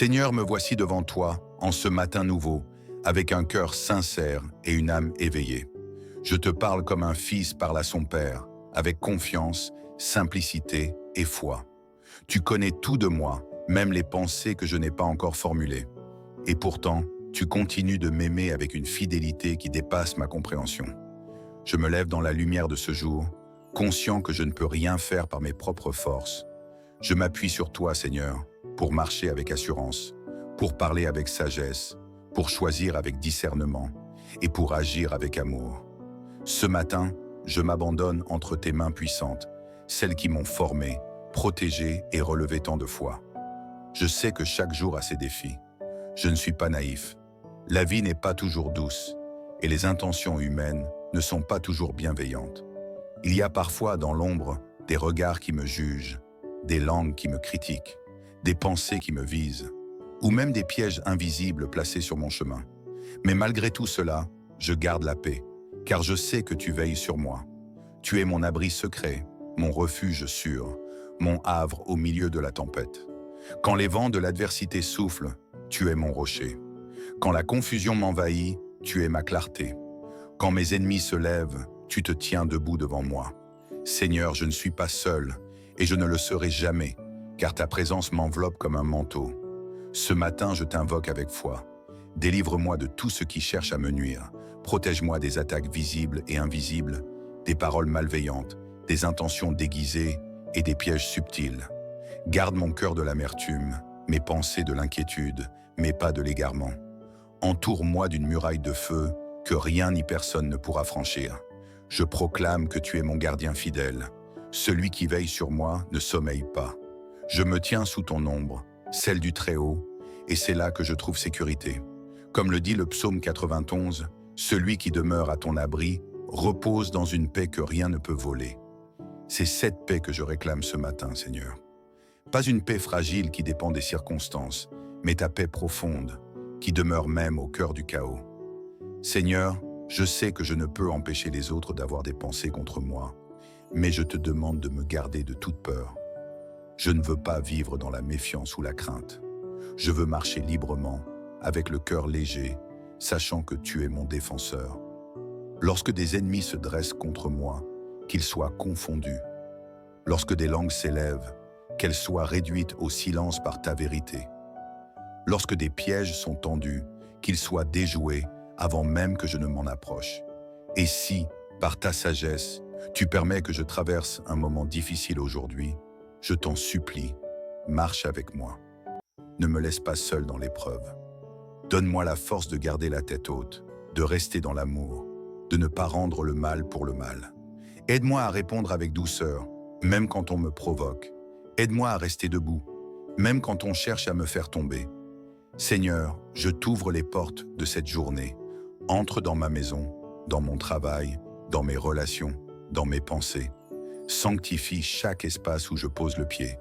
Seigneur, me voici devant toi, en ce matin nouveau, avec un cœur sincère et une âme éveillée. Je te parle comme un fils parle à son père, avec confiance, simplicité et foi. Tu connais tout de moi, même les pensées que je n'ai pas encore formulées. Et pourtant, tu continues de m'aimer avec une fidélité qui dépasse ma compréhension. Je me lève dans la lumière de ce jour, conscient que je ne peux rien faire par mes propres forces. Je m'appuie sur toi, Seigneur, pour marcher avec assurance, pour parler avec sagesse, pour choisir avec discernement et pour agir avec amour. Ce matin, je m'abandonne entre tes mains puissantes, celles qui m'ont formé, protégé et relevé tant de fois. Je sais que chaque jour a ses défis. Je ne suis pas naïf. La vie n'est pas toujours douce et les intentions humaines ne sont pas toujours bienveillantes. Il y a parfois dans l'ombre des regards qui me jugent, des langues qui me critiquent, des pensées qui me visent, ou même des pièges invisibles placés sur mon chemin. Mais malgré tout cela, je garde la paix, car je sais que tu veilles sur moi. Tu es mon abri secret, mon refuge sûr, mon havre au milieu de la tempête. Quand les vents de l'adversité soufflent, tu es mon rocher. Quand la confusion m'envahit, tu es ma clarté. Quand mes ennemis se lèvent, tu te tiens debout devant moi. Seigneur, je ne suis pas seul, et je ne le serai jamais, car ta présence m'enveloppe comme un manteau. Ce matin, je t'invoque avec foi. Délivre-moi de tout ce qui cherche à me nuire. Protège-moi des attaques visibles et invisibles, des paroles malveillantes, des intentions déguisées et des pièges subtils. Garde mon cœur de l'amertume, mes pensées de l'inquiétude, mes pas de l'égarement. Entoure-moi d'une muraille de feu que rien ni personne ne pourra franchir. Je proclame que tu es mon gardien fidèle. Celui qui veille sur moi ne sommeille pas. Je me tiens sous ton ombre, celle du Très-Haut, et c'est là que je trouve sécurité. Comme le dit le psaume 91, celui qui demeure à ton abri repose dans une paix que rien ne peut voler. C'est cette paix que je réclame ce matin, Seigneur. Pas une paix fragile qui dépend des circonstances, mais ta paix profonde, qui demeure même au cœur du chaos. Seigneur, je sais que je ne peux empêcher les autres d'avoir des pensées contre moi, mais je te demande de me garder de toute peur. Je ne veux pas vivre dans la méfiance ou la crainte. Je veux marcher librement, avec le cœur léger, sachant que tu es mon défenseur. Lorsque des ennemis se dressent contre moi, qu'ils soient confondus. Lorsque des langues s'élèvent, qu'elles soient réduites au silence par ta vérité. Lorsque des pièges sont tendus, qu'ils soient déjoués avant même que je ne m'en approche. Et si, par ta sagesse, tu permets que je traverse un moment difficile aujourd'hui, je t'en supplie, marche avec moi. Ne me laisse pas seul dans l'épreuve. Donne-moi la force de garder la tête haute, de rester dans l'amour, de ne pas rendre le mal pour le mal. Aide-moi à répondre avec douceur, même quand on me provoque. Aide-moi à rester debout, même quand on cherche à me faire tomber. Seigneur, je t'ouvre les portes de cette journée. Entre dans ma maison, dans mon travail, dans mes relations, dans mes pensées. Sanctifie chaque espace où je pose le pied.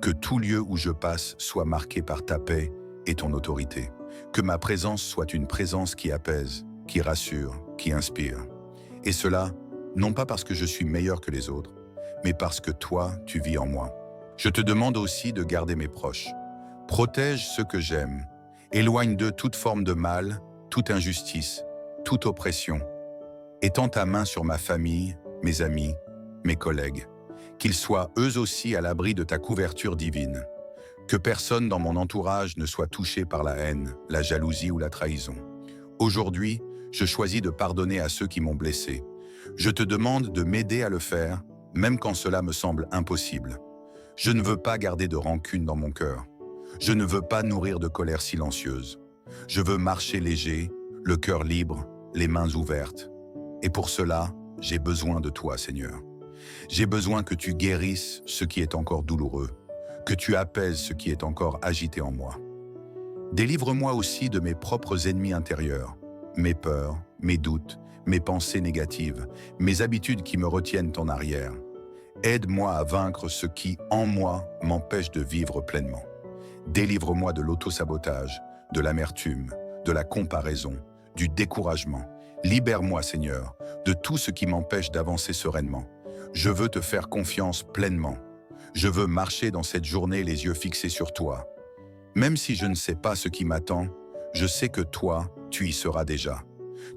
Que tout lieu où je passe soit marqué par ta paix et ton autorité. Que ma présence soit une présence qui apaise, qui rassure, qui inspire. Et cela, non pas parce que je suis meilleur que les autres, mais parce que toi, tu vis en moi. Je te demande aussi de garder mes proches. Protège ceux que j'aime. Éloigne d'eux toute forme de mal, toute injustice, toute oppression. Étends ta main sur ma famille, mes amis, mes collègues. Qu'ils soient eux aussi à l'abri de ta couverture divine. Que personne dans mon entourage ne soit touché par la haine, la jalousie ou la trahison. Aujourd'hui, je choisis de pardonner à ceux qui m'ont blessé. Je te demande de m'aider à le faire, même quand cela me semble impossible. Je ne veux pas garder de rancune dans mon cœur. Je ne veux pas nourrir de colère silencieuse. Je veux marcher léger, le cœur libre, les mains ouvertes. Et pour cela, j'ai besoin de toi, Seigneur. J'ai besoin que tu guérisses ce qui est encore douloureux, que tu apaises ce qui est encore agité en moi. Délivre-moi aussi de mes propres ennemis intérieurs, mes peurs, mes doutes, mes pensées négatives, mes habitudes qui me retiennent en arrière. Aide-moi à vaincre ce qui, en moi, m'empêche de vivre pleinement. Délivre-moi de l'autosabotage, de l'amertume, de la comparaison, du découragement. Libère-moi, Seigneur, de tout ce qui m'empêche d'avancer sereinement. Je veux te faire confiance pleinement. Je veux marcher dans cette journée les yeux fixés sur toi. Même si je ne sais pas ce qui m'attend, je sais que toi, tu y seras déjà.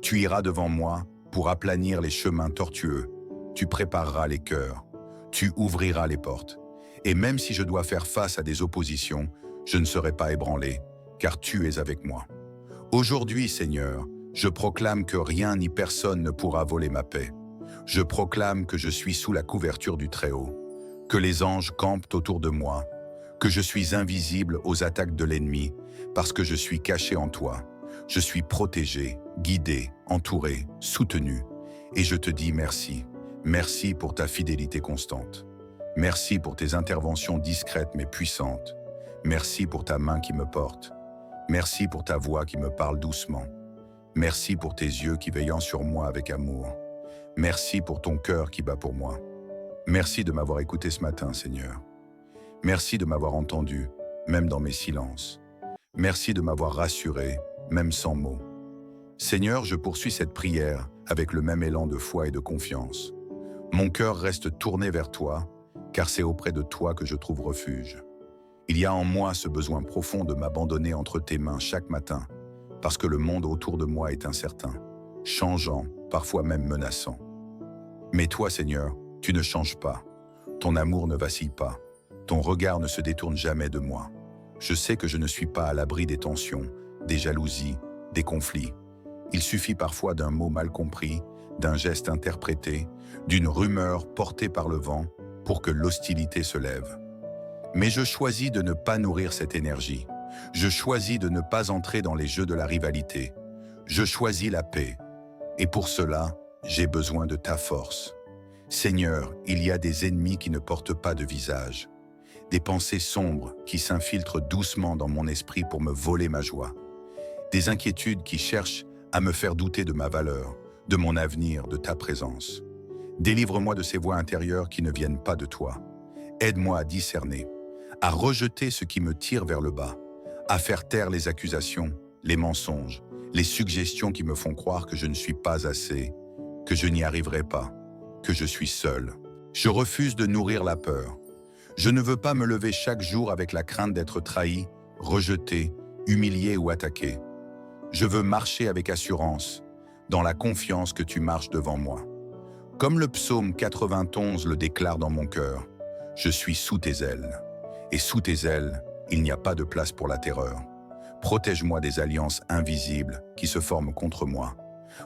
Tu iras devant moi pour aplanir les chemins tortueux. Tu prépareras les cœurs. Tu ouvriras les portes. Et même si je dois faire face à des oppositions, je ne serai pas ébranlé, car tu es avec moi. Aujourd'hui, Seigneur, je proclame que rien ni personne ne pourra voler ma paix. Je proclame que je suis sous la couverture du Très-Haut, que les anges campent autour de moi, que je suis invisible aux attaques de l'ennemi, parce que je suis caché en toi. Je suis protégé, guidé, entouré, soutenu. Et je te dis merci. Merci pour ta fidélité constante. Merci pour tes interventions discrètes mais puissantes. Merci pour ta main qui me porte. Merci pour ta voix qui me parle doucement. Merci pour tes yeux qui veillent sur moi avec amour. Merci pour ton cœur qui bat pour moi. Merci de m'avoir écouté ce matin, Seigneur. Merci de m'avoir entendu, même dans mes silences. Merci de m'avoir rassuré, même sans mots. Seigneur, je poursuis cette prière avec le même élan de foi et de confiance. Mon cœur reste tourné vers toi, car c'est auprès de toi que je trouve refuge. Il y a en moi ce besoin profond de m'abandonner entre tes mains chaque matin, parce que le monde autour de moi est incertain, changeant, parfois même menaçant. Mais toi, Seigneur, tu ne changes pas. Ton amour ne vacille pas. Ton regard ne se détourne jamais de moi. Je sais que je ne suis pas à l'abri des tensions, des jalousies, des conflits. Il suffit parfois d'un mot mal compris, d'un geste interprété, d'une rumeur portée par le vent pour que l'hostilité se lève. Mais je choisis de ne pas nourrir cette énergie. Je choisis de ne pas entrer dans les jeux de la rivalité. Je choisis la paix. Et pour cela, j'ai besoin de ta force. Seigneur, il y a des ennemis qui ne portent pas de visage. Des pensées sombres qui s'infiltrent doucement dans mon esprit pour me voler ma joie. Des inquiétudes qui cherchent à me faire douter de ma valeur, de mon avenir, de ta présence. Délivre-moi de ces voix intérieures qui ne viennent pas de toi. Aide-moi à discerner, à rejeter ce qui me tire vers le bas, à faire taire les accusations, les mensonges, les suggestions qui me font croire que je ne suis pas assez, que je n'y arriverai pas, que je suis seul. Je refuse de nourrir la peur. Je ne veux pas me lever chaque jour avec la crainte d'être trahi, rejeté, humilié ou attaqué. Je veux marcher avec assurance, dans la confiance que tu marches devant moi. Comme le psaume 91 le déclare dans mon cœur, je suis sous tes ailes. Et sous tes ailes, il n'y a pas de place pour la terreur. Protège-moi des alliances invisibles qui se forment contre moi.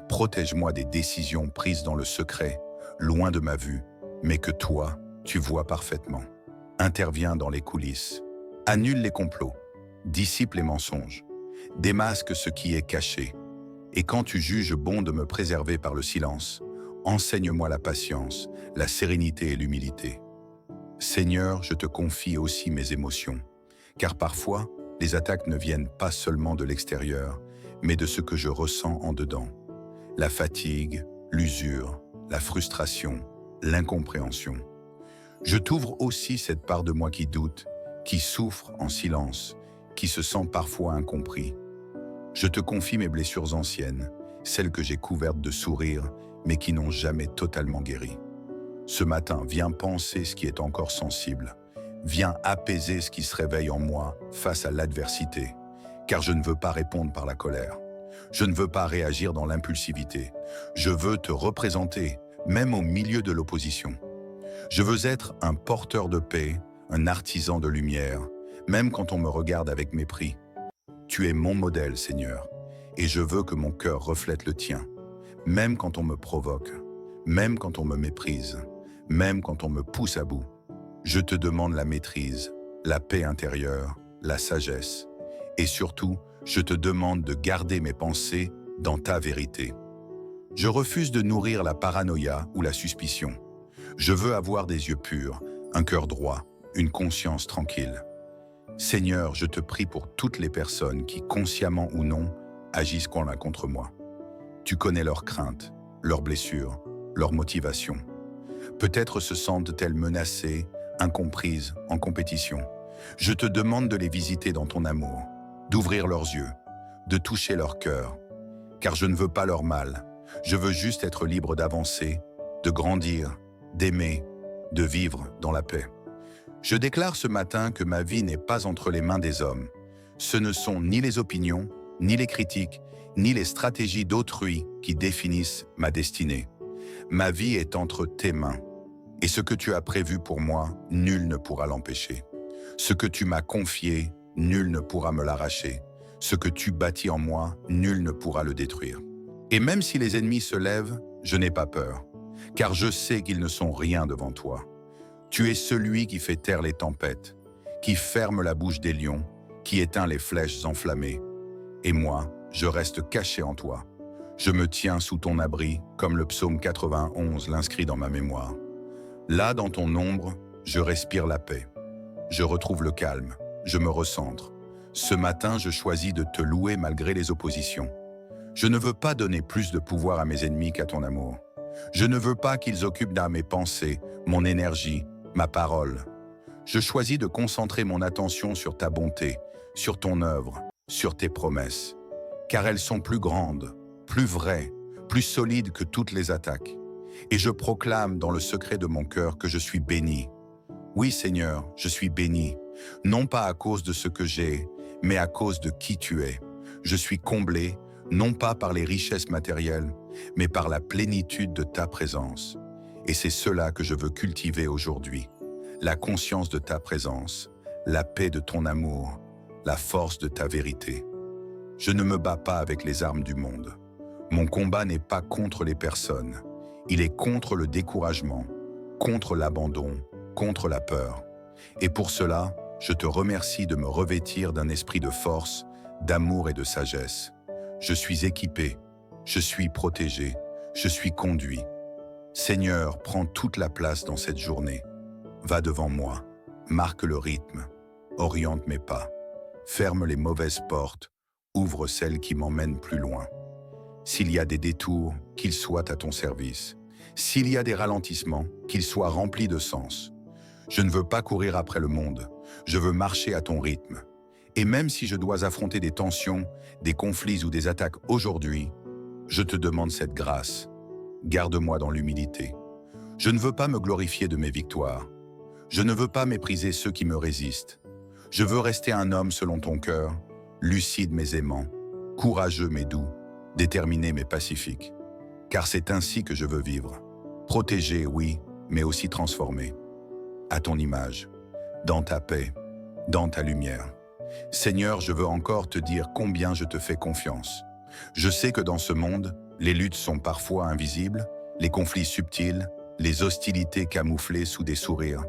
Protège-moi des décisions prises dans le secret, loin de ma vue, mais que toi, tu vois parfaitement. Interviens dans les coulisses. Annule les complots. Dissipe les mensonges. Démasque ce qui est caché. Et quand tu juges bon de me préserver par le silence, enseigne-moi la patience, la sérénité et l'humilité. Seigneur, je te confie aussi mes émotions, car parfois, les attaques ne viennent pas seulement de l'extérieur, mais de ce que je ressens en dedans. La fatigue, l'usure, la frustration, l'incompréhension. Je t'ouvre aussi cette part de moi qui doute, qui souffre en silence, qui se sent parfois incompris. Je te confie mes blessures anciennes, celles que j'ai couvertes de sourires, mais qui n'ont jamais totalement guéri. Ce matin, viens penser ce qui est encore sensible. Viens apaiser ce qui se réveille en moi face à l'adversité, car je ne veux pas répondre par la colère. Je ne veux pas réagir dans l'impulsivité. Je veux te représenter, même au milieu de l'opposition. Je veux être un porteur de paix, un artisan de lumière, même quand on me regarde avec mépris. Tu es mon modèle, Seigneur, et je veux que mon cœur reflète le tien, même quand on me provoque, même quand on me méprise, même quand on me pousse à bout. Je te demande la maîtrise, la paix intérieure, la sagesse, et surtout, je te demande de garder mes pensées dans ta vérité. Je refuse de nourrir la paranoïa ou la suspicion. Je veux avoir des yeux purs, un cœur droit, une conscience tranquille. Seigneur, je te prie pour toutes les personnes qui, consciemment ou non, agissent contre moi. Tu connais leurs craintes, leurs blessures, leurs motivations. Peut-être se sentent-elles menacées, incomprises, en compétition. Je te demande de les visiter dans ton amour, d'ouvrir leurs yeux, de toucher leur cœur, car je ne veux pas leur mal. Je veux juste être libre d'avancer, de grandir, d'aimer, de vivre dans la paix. Je déclare ce matin que ma vie n'est pas entre les mains des hommes. Ce ne sont ni les opinions, ni les critiques, ni les stratégies d'autrui qui définissent ma destinée. Ma vie est entre tes mains. Et ce que tu as prévu pour moi, nul ne pourra l'empêcher. Ce que tu m'as confié, nul ne pourra me l'arracher. Ce que tu bâtis en moi, nul ne pourra le détruire. Et même si les ennemis se lèvent, je n'ai pas peur, car je sais qu'ils ne sont rien devant toi. Tu es celui qui fait taire les tempêtes, qui ferme la bouche des lions, qui éteint les flèches enflammées. Et moi, je reste caché en toi. Je me tiens sous ton abri, comme le psaume 91 l'inscrit dans ma mémoire. Là, dans ton ombre, je respire la paix. Je retrouve le calme, je me recentre. Ce matin, je choisis de te louer malgré les oppositions. Je ne veux pas donner plus de pouvoir à mes ennemis qu'à ton amour. Je ne veux pas qu'ils occupent dans mes pensées, mon énergie, ma parole. Je choisis de concentrer mon attention sur ta bonté, sur ton œuvre, sur tes promesses. Car elles sont plus grandes, plus vraies, plus solides que toutes les attaques. Et je proclame dans le secret de mon cœur que je suis béni. Oui, Seigneur, je suis béni, non pas à cause de ce que j'ai, mais à cause de qui tu es. Je suis comblé, non pas par les richesses matérielles, mais par la plénitude de ta présence. Et c'est cela que je veux cultiver aujourd'hui. La conscience de ta présence, la paix de ton amour, la force de ta vérité. Je ne me bats pas avec les armes du monde. Mon combat n'est pas contre les personnes. Il est contre le découragement, contre l'abandon, contre la peur. Et pour cela, je te remercie de me revêtir d'un esprit de force, d'amour et de sagesse. Je suis équipé, je suis protégé, je suis conduit. Seigneur, prends toute la place dans cette journée. Va devant moi, marque le rythme, oriente mes pas, ferme les mauvaises portes, ouvre celles qui m'emmènent plus loin. S'il y a des détours, qu'ils soient à ton service. S'il y a des ralentissements, qu'ils soient remplis de sens. Je ne veux pas courir après le monde, je veux marcher à ton rythme. Et même si je dois affronter des tensions, des conflits ou des attaques aujourd'hui, je te demande cette grâce. Garde-moi dans l'humilité. Je ne veux pas me glorifier de mes victoires. Je ne veux pas mépriser ceux qui me résistent. Je veux rester un homme selon ton cœur, lucide mais aimant, courageux mais doux, déterminé mais pacifique. Car c'est ainsi que je veux vivre. Protégé, oui, mais aussi transformé. À ton image, dans ta paix, dans ta lumière. Seigneur, je veux encore te dire combien je te fais confiance. Je sais que dans ce monde, les luttes sont parfois invisibles, les conflits subtils, les hostilités camouflées sous des sourires.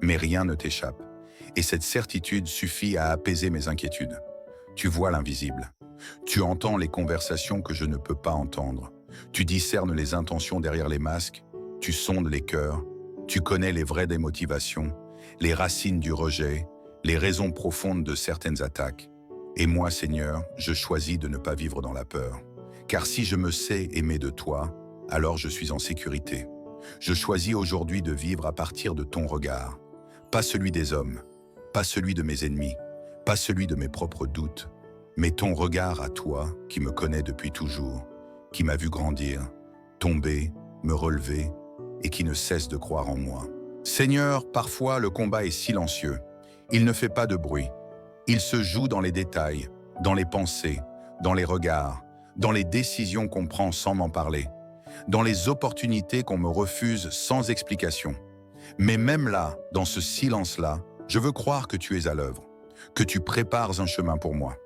Mais rien ne t'échappe. Et cette certitude suffit à apaiser mes inquiétudes. Tu vois l'invisible. Tu entends les conversations que je ne peux pas entendre. Tu discernes les intentions derrière les masques. Tu sondes les cœurs. Tu connais les vraies démotivations, les racines du rejet, les raisons profondes de certaines attaques. Et moi, Seigneur, je choisis de ne pas vivre dans la peur. Car si je me sais aimer de toi, alors je suis en sécurité. Je choisis aujourd'hui de vivre à partir de ton regard. Pas celui des hommes, pas celui de mes ennemis, pas celui de mes propres doutes, mais ton regard à toi qui me connais depuis toujours, qui m'a vu grandir, tomber, me relever et qui ne cesse de croire en moi. Seigneur, parfois le combat est silencieux. Il ne fait pas de bruit. Il se joue dans les détails, dans les pensées, dans les regards, dans les décisions qu'on prend sans m'en parler, dans les opportunités qu'on me refuse sans explication. Mais même là, dans ce silence-là, je veux croire que tu es à l'œuvre, que tu prépares un chemin pour moi,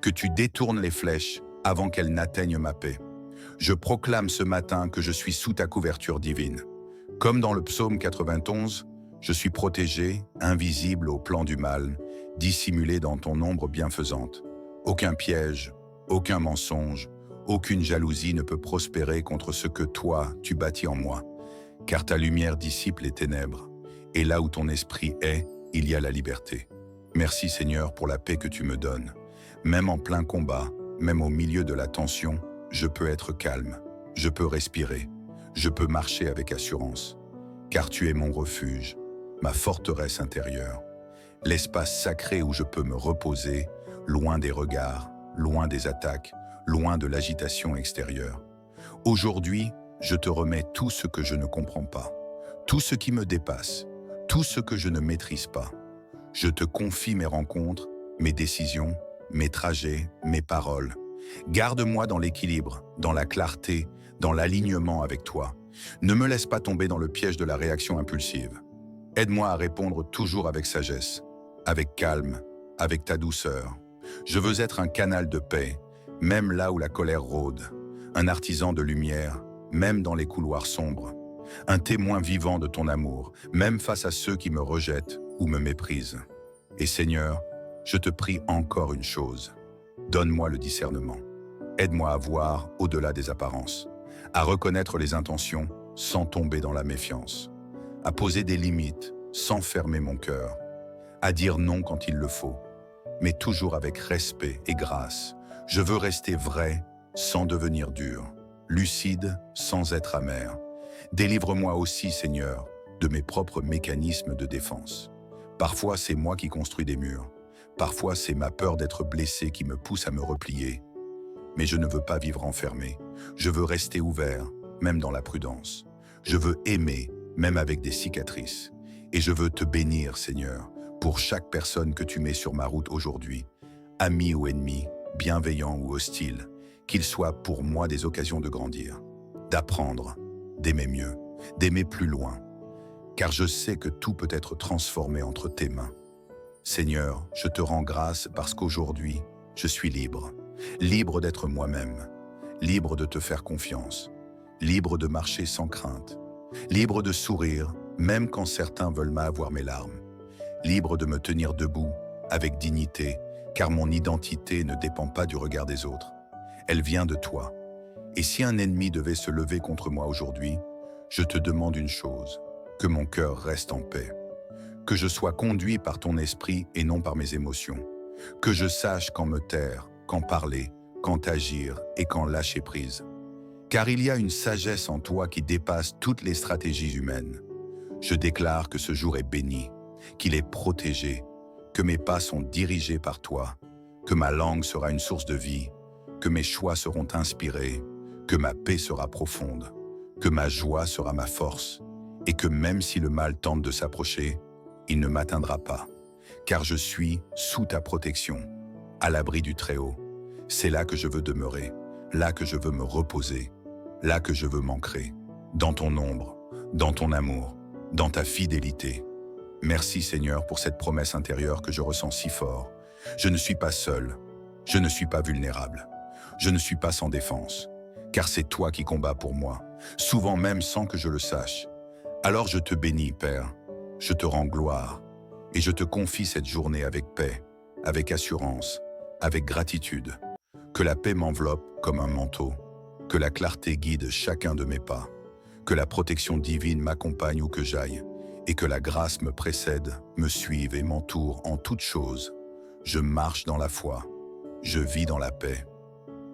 que tu détournes les flèches avant qu'elles n'atteignent ma paix. Je proclame ce matin que je suis sous ta couverture divine. Comme dans le psaume 91, je suis protégé, invisible au plan du mal, dissimulé dans ton ombre bienfaisante. Aucun piège, aucun mensonge, aucune jalousie ne peut prospérer contre ce que toi, tu bâtis en moi. Car ta lumière dissipe les ténèbres, et là où ton esprit est, il y a la liberté. Merci Seigneur pour la paix que tu me donnes. Même en plein combat, même au milieu de la tension, je peux être calme, je peux respirer, je peux marcher avec assurance. Car tu es mon refuge, ma forteresse intérieure, l'espace sacré où je peux me reposer, loin des regards, loin des attaques, loin de l'agitation extérieure. Aujourd'hui, je te remets tout ce que je ne comprends pas, tout ce qui me dépasse, tout ce que je ne maîtrise pas. Je te confie mes rencontres, mes décisions, mes trajets, mes paroles. Garde-moi dans l'équilibre, dans la clarté, dans l'alignement avec toi. Ne me laisse pas tomber dans le piège de la réaction impulsive. Aide-moi à répondre toujours avec sagesse, avec calme, avec ta douceur. Je veux être un canal de paix, même là où la colère rôde. Un artisan de lumière, même dans les couloirs sombres. Un témoin vivant de ton amour, même face à ceux qui me rejettent ou me méprisent. Et Seigneur, je te prie encore une chose. Donne-moi le discernement. Aide-moi à voir au-delà des apparences, à reconnaître les intentions sans tomber dans la méfiance, à poser des limites sans fermer mon cœur, à dire non quand il le faut, mais toujours avec respect et grâce. Je veux rester vrai sans devenir dur, lucide sans être amer. Délivre-moi aussi, Seigneur, de mes propres mécanismes de défense. Parfois, c'est moi qui construis des murs. Parfois, c'est ma peur d'être blessé qui me pousse à me replier. Mais je ne veux pas vivre enfermé. Je veux rester ouvert, même dans la prudence. Je veux aimer, même avec des cicatrices. Et je veux te bénir, Seigneur, pour chaque personne que tu mets sur ma route aujourd'hui, ami ou ennemi, bienveillant ou hostile, qu'ils soient pour moi des occasions de grandir, d'apprendre, d'aimer mieux, d'aimer plus loin, car je sais que tout peut être transformé entre tes mains. Seigneur, je te rends grâce parce qu'aujourd'hui, je suis libre, libre d'être moi-même, libre de te faire confiance, libre de marcher sans crainte, libre de sourire, même quand certains veulent m'avoir mes larmes, libre de me tenir debout, avec dignité, car mon identité ne dépend pas du regard des autres. Elle vient de toi. Et si un ennemi devait se lever contre moi aujourd'hui, je te demande une chose, que mon cœur reste en paix, que je sois conduit par ton esprit et non par mes émotions, que je sache quand me taire, quand parler, quand agir et quand lâcher prise. Car il y a une sagesse en toi qui dépasse toutes les stratégies humaines. Je déclare que ce jour est béni, qu'il est protégé, que mes pas sont dirigés par toi, que ma langue sera une source de vie, que mes choix seront inspirés, que ma paix sera profonde, que ma joie sera ma force, et que même si le mal tente de s'approcher, il ne m'atteindra pas, car je suis sous ta protection, à l'abri du Très-Haut. C'est là que je veux demeurer, là que je veux me reposer, là que je veux m'ancrer, dans ton ombre, dans ton amour, dans ta fidélité. Merci Seigneur pour cette promesse intérieure que je ressens si fort. Je ne suis pas seul, je ne suis pas vulnérable, je ne suis pas sans défense, car c'est toi qui combats pour moi, souvent même sans que je le sache. Alors je te bénis, Père, je te rends gloire, et je te confie cette journée avec paix, avec assurance, avec gratitude. Que la paix m'enveloppe comme un manteau, que la clarté guide chacun de mes pas, que la protection divine m'accompagne où que j'aille, et que la grâce me précède, me suive et m'entoure en toutes choses. Je marche dans la foi, je vis dans la paix,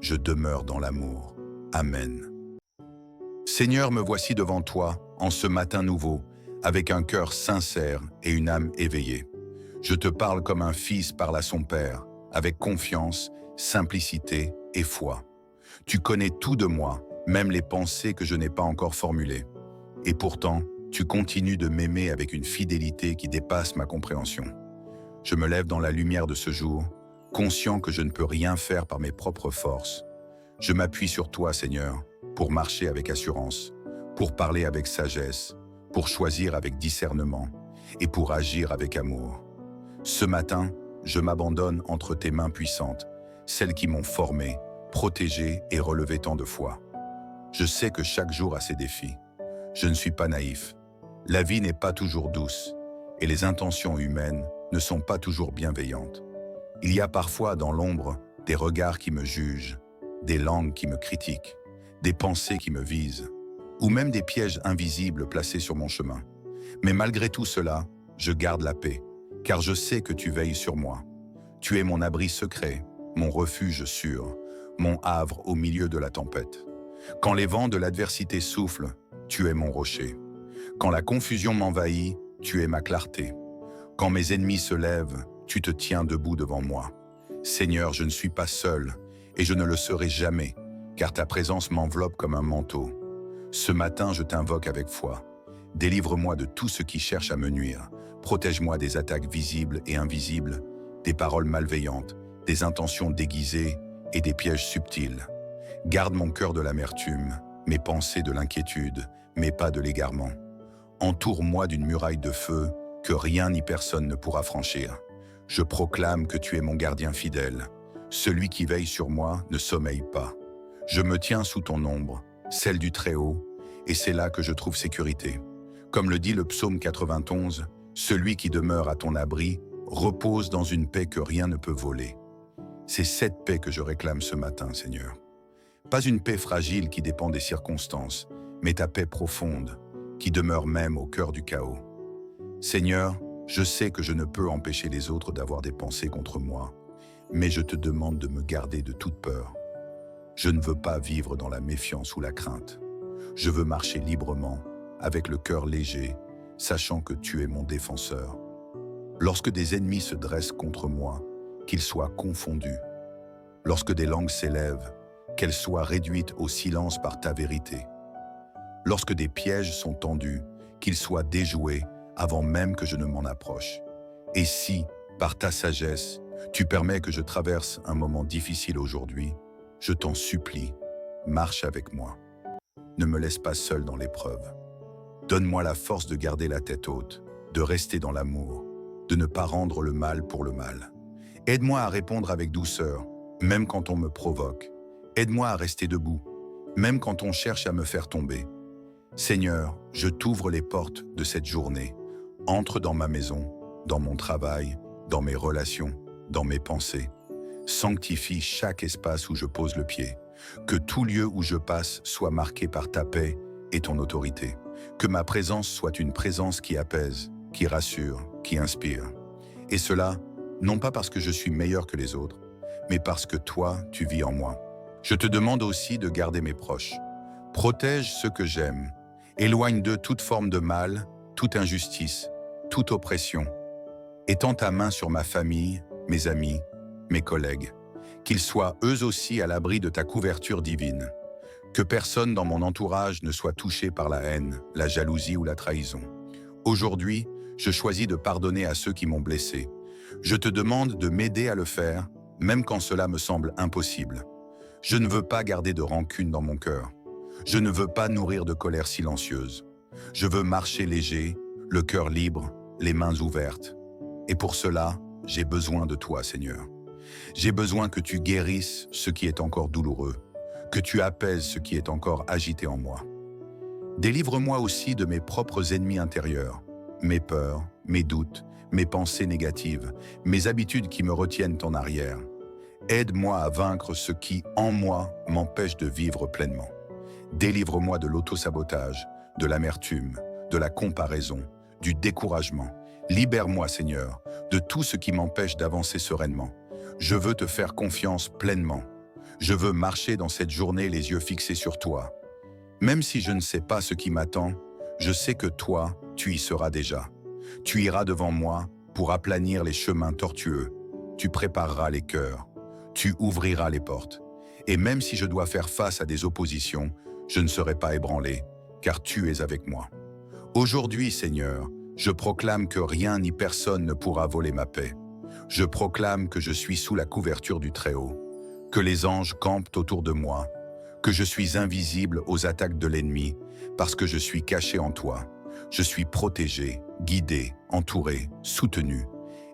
je demeure dans l'amour. Amen. Seigneur, me voici devant toi, en ce matin nouveau, avec un cœur sincère et une âme éveillée. Je te parle comme un fils parle à son père, avec confiance, simplicité et foi. Tu connais tout de moi, même les pensées que je n'ai pas encore formulées. Et pourtant, tu continues de m'aimer avec une fidélité qui dépasse ma compréhension. Je me lève dans la lumière de ce jour, conscient que je ne peux rien faire par mes propres forces. Je m'appuie sur toi, Seigneur, pour marcher avec assurance, pour parler avec sagesse, pour choisir avec discernement et pour agir avec amour. Ce matin, je m'abandonne entre tes mains puissantes, celles qui m'ont formé, protégé et relevé tant de fois. Je sais que chaque jour a ses défis. Je ne suis pas naïf. La vie n'est pas toujours douce et les intentions humaines ne sont pas toujours bienveillantes. Il y a parfois dans l'ombre des regards qui me jugent, des langues qui me critiquent, des pensées qui me visent, ou même des pièges invisibles placés sur mon chemin. Mais malgré tout cela, je garde la paix, car je sais que tu veilles sur moi. Tu es mon abri secret, mon refuge sûr, mon havre au milieu de la tempête. Quand les vents de l'adversité soufflent, tu es mon rocher. Quand la confusion m'envahit, tu es ma clarté. Quand mes ennemis se lèvent, tu te tiens debout devant moi. Seigneur, je ne suis pas seul, et je ne le serai jamais, car ta présence m'enveloppe comme un manteau. Ce matin, je t'invoque avec foi. Délivre-moi de tout ce qui cherche à me nuire. Protège-moi des attaques visibles et invisibles, des paroles malveillantes, des intentions déguisées et des pièges subtils. Garde mon cœur de l'amertume, mes pensées de l'inquiétude, mes pas de l'égarement. Entoure-moi d'une muraille de feu que rien ni personne ne pourra franchir. Je proclame que tu es mon gardien fidèle. Celui qui veille sur moi ne sommeille pas. Je me tiens sous ton ombre, celle du Très-Haut, et c'est là que je trouve sécurité. Comme le dit le psaume 91, « Celui qui demeure à ton abri repose dans une paix que rien ne peut voler. » C'est cette paix que je réclame ce matin, Seigneur. Pas une paix fragile qui dépend des circonstances, mais ta paix profonde, qui demeure même au cœur du chaos. Seigneur, je sais que je ne peux empêcher les autres d'avoir des pensées contre moi, mais je te demande de me garder de toute peur. Je ne veux pas vivre dans la méfiance ou la crainte. Je veux marcher librement, avec le cœur léger, sachant que tu es mon défenseur. Lorsque des ennemis se dressent contre moi, qu'ils soient confondus. Lorsque des langues s'élèvent, qu'elles soient réduites au silence par ta vérité. Lorsque des pièges sont tendus, qu'ils soient déjoués avant même que je ne m'en approche. Et si, par ta sagesse, tu permets que je traverse un moment difficile aujourd'hui, je t'en supplie, marche avec moi. Ne me laisse pas seul dans l'épreuve. Donne-moi la force de garder la tête haute, de rester dans l'amour, de ne pas rendre le mal pour le mal. Aide-moi à répondre avec douceur, même quand on me provoque. Aide-moi à rester debout, même quand on cherche à me faire tomber. Seigneur, je t'ouvre les portes de cette journée. Entre dans ma maison, dans mon travail, dans mes relations, dans mes pensées. Sanctifie chaque espace où je pose le pied. Que tout lieu où je passe soit marqué par ta paix et ton autorité. Que ma présence soit une présence qui apaise, qui rassure, qui inspire. Et cela, non pas parce que je suis meilleur que les autres, mais parce que toi, tu vis en moi. Je te demande aussi de garder mes proches. Protège ceux que j'aime. Éloigne d'eux toute forme de mal, toute injustice, toute oppression. Étends ta main sur ma famille, mes amis, mes collègues. Qu'ils soient eux aussi à l'abri de ta couverture divine. Que personne dans mon entourage ne soit touché par la haine, la jalousie ou la trahison. Aujourd'hui, je choisis de pardonner à ceux qui m'ont blessé. Je te demande de m'aider à le faire, même quand cela me semble impossible. Je ne veux pas garder de rancune dans mon cœur. Je ne veux pas nourrir de colère silencieuse. Je veux marcher léger, le cœur libre, les mains ouvertes. Et pour cela, j'ai besoin de toi, Seigneur. J'ai besoin que tu guérisses ce qui est encore douloureux, que tu apaises ce qui est encore agité en moi. Délivre-moi aussi de mes propres ennemis intérieurs, mes peurs, mes doutes, mes pensées négatives, mes habitudes qui me retiennent en arrière. Aide-moi à vaincre ce qui, en moi, m'empêche de vivre pleinement. Délivre-moi de l'autosabotage, de l'amertume, de la comparaison, du découragement. Libère-moi, Seigneur, de tout ce qui m'empêche d'avancer sereinement. Je veux te faire confiance pleinement. Je veux marcher dans cette journée les yeux fixés sur toi. Même si je ne sais pas ce qui m'attend, je sais que toi, tu y seras déjà. Tu iras devant moi pour aplanir les chemins tortueux. Tu prépareras les cœurs. Tu ouvriras les portes. Et même si je dois faire face à des oppositions, je ne serai pas ébranlé, car tu es avec moi. Aujourd'hui, Seigneur, je proclame que rien ni personne ne pourra voler ma paix. Je proclame que je suis sous la couverture du Très-Haut, que les anges campent autour de moi, que je suis invisible aux attaques de l'ennemi, parce que je suis caché en toi. Je suis protégé, guidé, entouré, soutenu.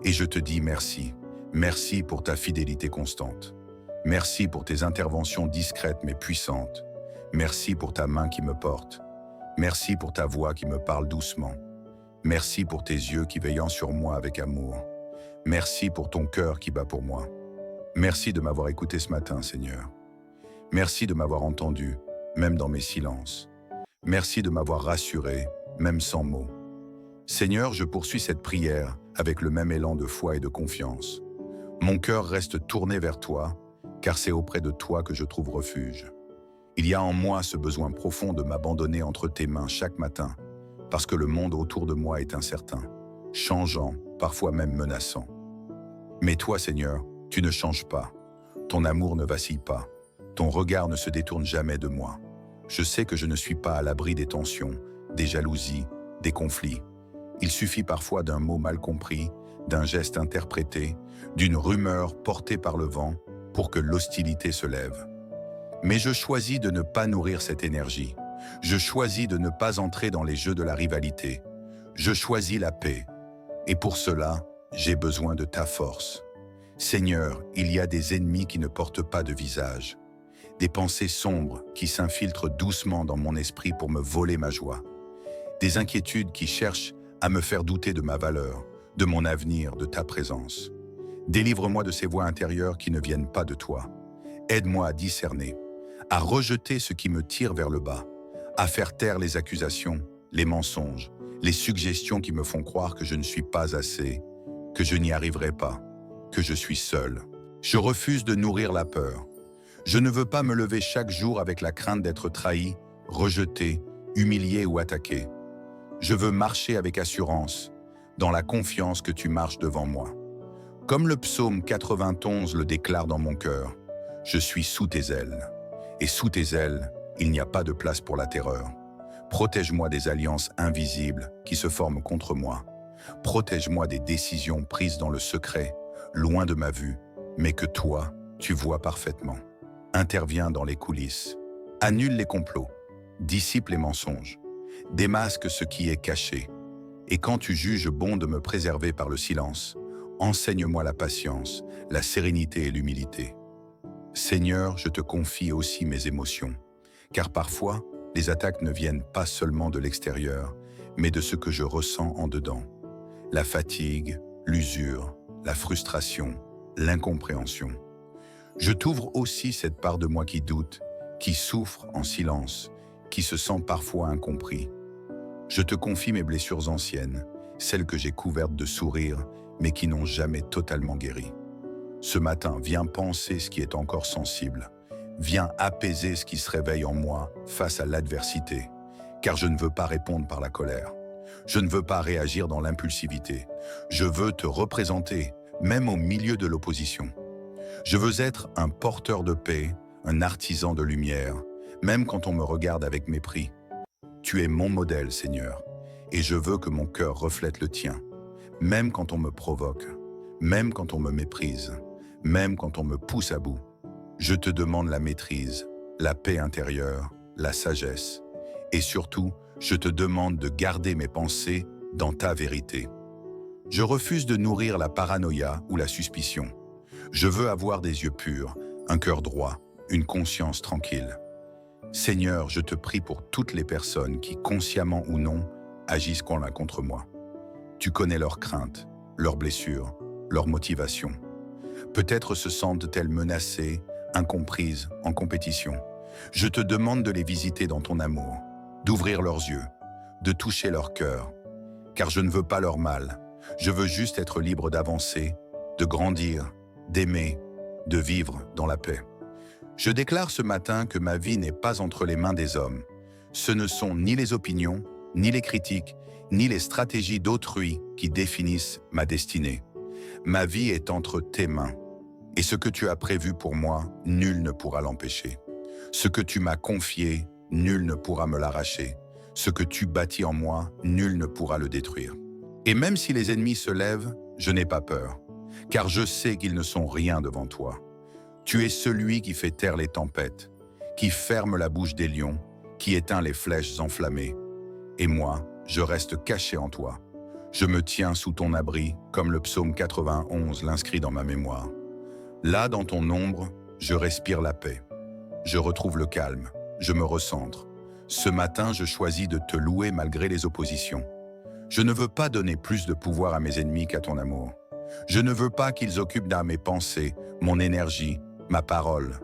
Et je te dis merci. Merci pour ta fidélité constante. Merci pour tes interventions discrètes mais puissantes. Merci pour ta main qui me porte. Merci pour ta voix qui me parle doucement. Merci pour tes yeux qui veillent sur moi avec amour. Merci pour ton cœur qui bat pour moi. Merci de m'avoir écouté ce matin, Seigneur. Merci de m'avoir entendu, même dans mes silences. Merci de m'avoir rassuré, même sans mots. Seigneur, je poursuis cette prière avec le même élan de foi et de confiance. Mon cœur reste tourné vers toi, car c'est auprès de toi que je trouve refuge. Il y a en moi ce besoin profond de m'abandonner entre tes mains chaque matin, parce que le monde autour de moi est incertain, changeant, parfois même menaçant. Mais toi, Seigneur, tu ne changes pas. Ton amour ne vacille pas. Ton regard ne se détourne jamais de moi. Je sais que je ne suis pas à l'abri des tensions, des jalousies, des conflits. Il suffit parfois d'un mot mal compris, d'un geste interprété, d'une rumeur portée par le vent pour que l'hostilité se lève. Mais je choisis de ne pas nourrir cette énergie. Je choisis de ne pas entrer dans les jeux de la rivalité. Je choisis la paix. Et pour cela, j'ai besoin de ta force. Seigneur, il y a des ennemis qui ne portent pas de visage. Des pensées sombres qui s'infiltrent doucement dans mon esprit pour me voler ma joie. Des inquiétudes qui cherchent à me faire douter de ma valeur, de mon avenir, de ta présence. Délivre-moi de ces voix intérieures qui ne viennent pas de toi. Aide-moi à discerner, à rejeter ce qui me tire vers le bas, à faire taire les accusations, les mensonges, les suggestions qui me font croire que je ne suis pas assez, que je n'y arriverai pas, que je suis seul. Je refuse de nourrir la peur. Je ne veux pas me lever chaque jour avec la crainte d'être trahi, rejeté, humilié ou attaqué. Je veux marcher avec assurance, dans la confiance que tu marches devant moi. Comme le psaume 91 le déclare dans mon cœur, je suis sous tes ailes. Et sous tes ailes, il n'y a pas de place pour la terreur. Protège-moi des alliances invisibles qui se forment contre moi. Protège-moi des décisions prises dans le secret, loin de ma vue, mais que toi, tu vois parfaitement. Interviens dans les coulisses. Annule les complots. Dissipe les mensonges. Démasque ce qui est caché. Et quand tu juges bon de me préserver par le silence, enseigne-moi la patience, la sérénité et l'humilité. Seigneur, je te confie aussi mes émotions, car parfois, les attaques ne viennent pas seulement de l'extérieur, mais de ce que je ressens en dedans. La fatigue, l'usure, la frustration, l'incompréhension. Je t'ouvre aussi cette part de moi qui doute, qui souffre en silence, qui se sent parfois incompris. Je te confie mes blessures anciennes, celles que j'ai couvertes de sourires, mais qui n'ont jamais totalement guéri. Ce matin, viens penser ce qui est encore sensible. Viens apaiser ce qui se réveille en moi face à l'adversité, car je ne veux pas répondre par la colère. Je ne veux pas réagir dans l'impulsivité. Je veux te représenter, même au milieu de l'opposition. Je veux être un porteur de paix, un artisan de lumière, même quand on me regarde avec mépris. Tu es mon modèle, Seigneur, et je veux que mon cœur reflète le tien, même quand on me provoque, même quand on me méprise, même quand on me pousse à bout. Je te demande la maîtrise, la paix intérieure, la sagesse, et surtout, je te demande de garder mes pensées dans ta vérité. Je refuse de nourrir la paranoïa ou la suspicion. Je veux avoir des yeux purs, un cœur droit, une conscience tranquille. Seigneur, je te prie pour toutes les personnes qui, consciemment ou non, agissent contre moi. Tu connais leurs craintes, leurs blessures, leurs motivations. Peut-être se sentent-elles menacées, incomprises, en compétition. Je te demande de les visiter dans ton amour, d'ouvrir leurs yeux, de toucher leur cœur, car je ne veux pas leur mal. Je veux juste être libre d'avancer, de grandir, d'aimer, de vivre dans la paix. Je déclare ce matin que ma vie n'est pas entre les mains des hommes. Ce ne sont ni les opinions, ni les critiques, ni les stratégies d'autrui qui définissent ma destinée. Ma vie est entre tes mains. Et ce que tu as prévu pour moi, nul ne pourra l'empêcher. Ce que tu m'as confié, nul ne pourra me l'arracher. Ce que tu bâtis en moi, nul ne pourra le détruire. Et même si les ennemis se lèvent, je n'ai pas peur, car je sais qu'ils ne sont rien devant toi. Tu es celui qui fait taire les tempêtes, qui ferme la bouche des lions, qui éteint les flèches enflammées. Et moi, je reste caché en toi. Je me tiens sous ton abri, comme le psaume 91 l'inscrit dans ma mémoire. Là, dans ton ombre, je respire la paix. Je retrouve le calme, je me recentre. Ce matin, je choisis de te louer malgré les oppositions. Je ne veux pas donner plus de pouvoir à mes ennemis qu'à ton amour. Je ne veux pas qu'ils occupent mes pensées, mon énergie, ma parole.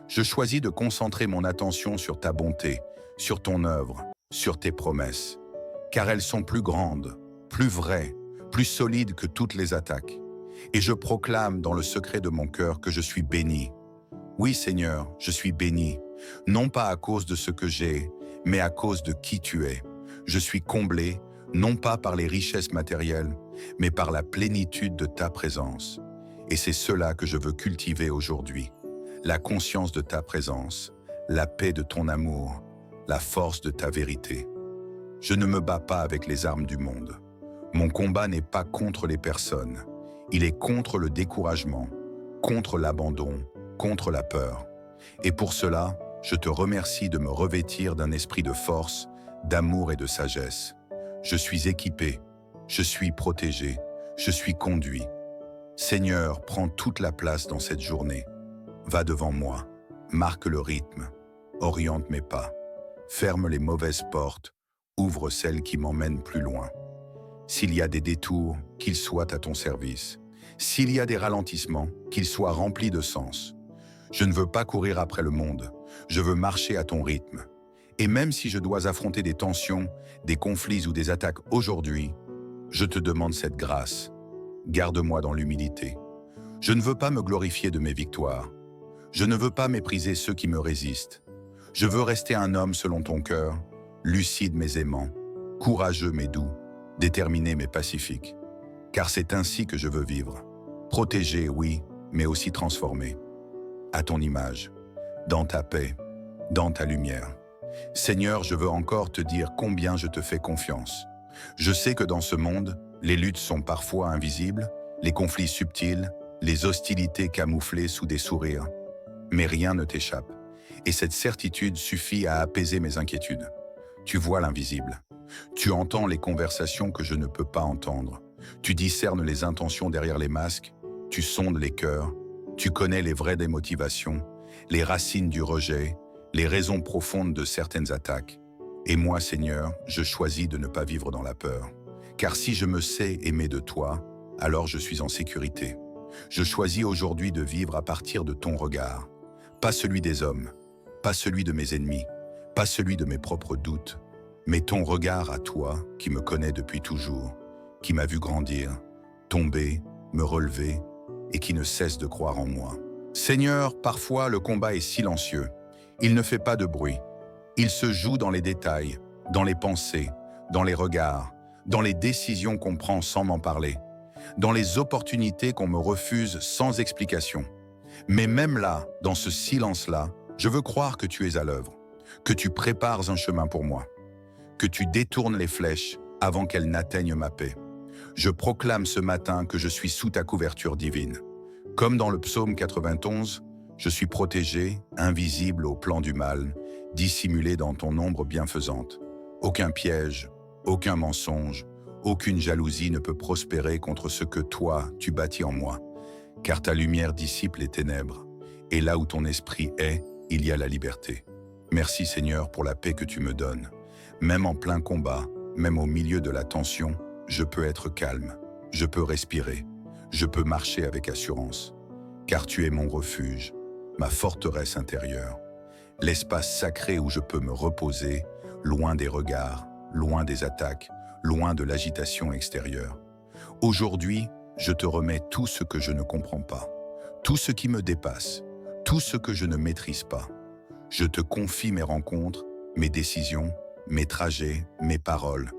Je choisis de concentrer mon attention sur ta bonté, sur ton œuvre, sur tes promesses, car elles sont plus grandes, plus vraies, plus solides que toutes les attaques. Et je proclame dans le secret de mon cœur que je suis béni. Oui, Seigneur, je suis béni, non pas à cause de ce que j'ai, mais à cause de qui tu es. Je suis comblé, non pas par les richesses matérielles, mais par la plénitude de ta présence. Et c'est cela que je veux cultiver aujourd'hui. La conscience de ta présence, la paix de ton amour, la force de ta vérité. Je ne me bats pas avec les armes du monde. Mon combat n'est pas contre les personnes, il est contre le découragement, contre l'abandon, contre la peur. Et pour cela, je te remercie de me revêtir d'un esprit de force, d'amour et de sagesse. Je suis équipé, je suis protégé, je suis conduit. Seigneur, prends toute la place dans cette journée. Va devant moi, marque le rythme, oriente mes pas, ferme les mauvaises portes, ouvre celles qui m'emmènent plus loin. S'il y a des détours, qu'ils soient à ton service. S'il y a des ralentissements, qu'ils soient remplis de sens. Je ne veux pas courir après le monde, je veux marcher à ton rythme. Et même si je dois affronter des tensions, des conflits ou des attaques aujourd'hui, je te demande cette grâce. Garde-moi dans l'humilité. Je ne veux pas me glorifier de mes victoires. Je ne veux pas mépriser ceux qui me résistent. Je veux rester un homme selon ton cœur, lucide mais aimant, courageux mais doux, déterminé mais pacifique. Car c'est ainsi que je veux vivre. Protégé, oui, mais aussi transformé. À ton image, dans ta paix, dans ta lumière. Seigneur, je veux encore te dire combien je te fais confiance. Je sais que dans ce monde, les luttes sont parfois invisibles, les conflits subtils, les hostilités camouflées sous des sourires. Mais rien ne t'échappe. Et cette certitude suffit à apaiser mes inquiétudes. Tu vois l'invisible. Tu entends les conversations que je ne peux pas entendre. Tu discernes les intentions derrière les masques. Tu sondes les cœurs. Tu connais les vraies démotivations, les racines du rejet, les raisons profondes de certaines attaques. Et moi, Seigneur, je choisis de ne pas vivre dans la peur. Car si je me sais aimer de toi, alors je suis en sécurité. Je choisis aujourd'hui de vivre à partir de ton regard. Pas celui des hommes, pas celui de mes ennemis, pas celui de mes propres doutes, mais ton regard à toi qui me connais depuis toujours, qui m'a vu grandir, tomber, me relever et qui ne cesse de croire en moi. Seigneur, parfois le combat est silencieux. Il ne fait pas de bruit. Il se joue dans les détails, dans les pensées, dans les regards, dans les décisions qu'on prend sans m'en parler, dans les opportunités qu'on me refuse sans explication. Mais même là, dans ce silence-là, je veux croire que tu es à l'œuvre, que tu prépares un chemin pour moi, que tu détournes les flèches avant qu'elles n'atteignent ma paix. Je proclame ce matin que je suis sous ta couverture divine. Comme dans le psaume 91, je suis protégé, invisible au plan du mal, dissimulé dans ton ombre bienfaisante. Aucun piège, aucun mensonge, aucune jalousie ne peut prospérer contre ce que toi, tu bâtis en moi. Car ta lumière dissipe les ténèbres, et là où ton esprit est, il y a la liberté. Merci Seigneur pour la paix que tu me donnes. Même en plein combat, même au milieu de la tension, je peux être calme, je peux respirer, je peux marcher avec assurance. Car tu es mon refuge, ma forteresse intérieure, l'espace sacré où je peux me reposer, loin des regards, loin des attaques, loin de l'agitation extérieure. Aujourd'hui, je te remets tout ce que je ne comprends pas, tout ce qui me dépasse, tout ce que je ne maîtrise pas. Je te confie mes rencontres, mes décisions, mes trajets, mes paroles.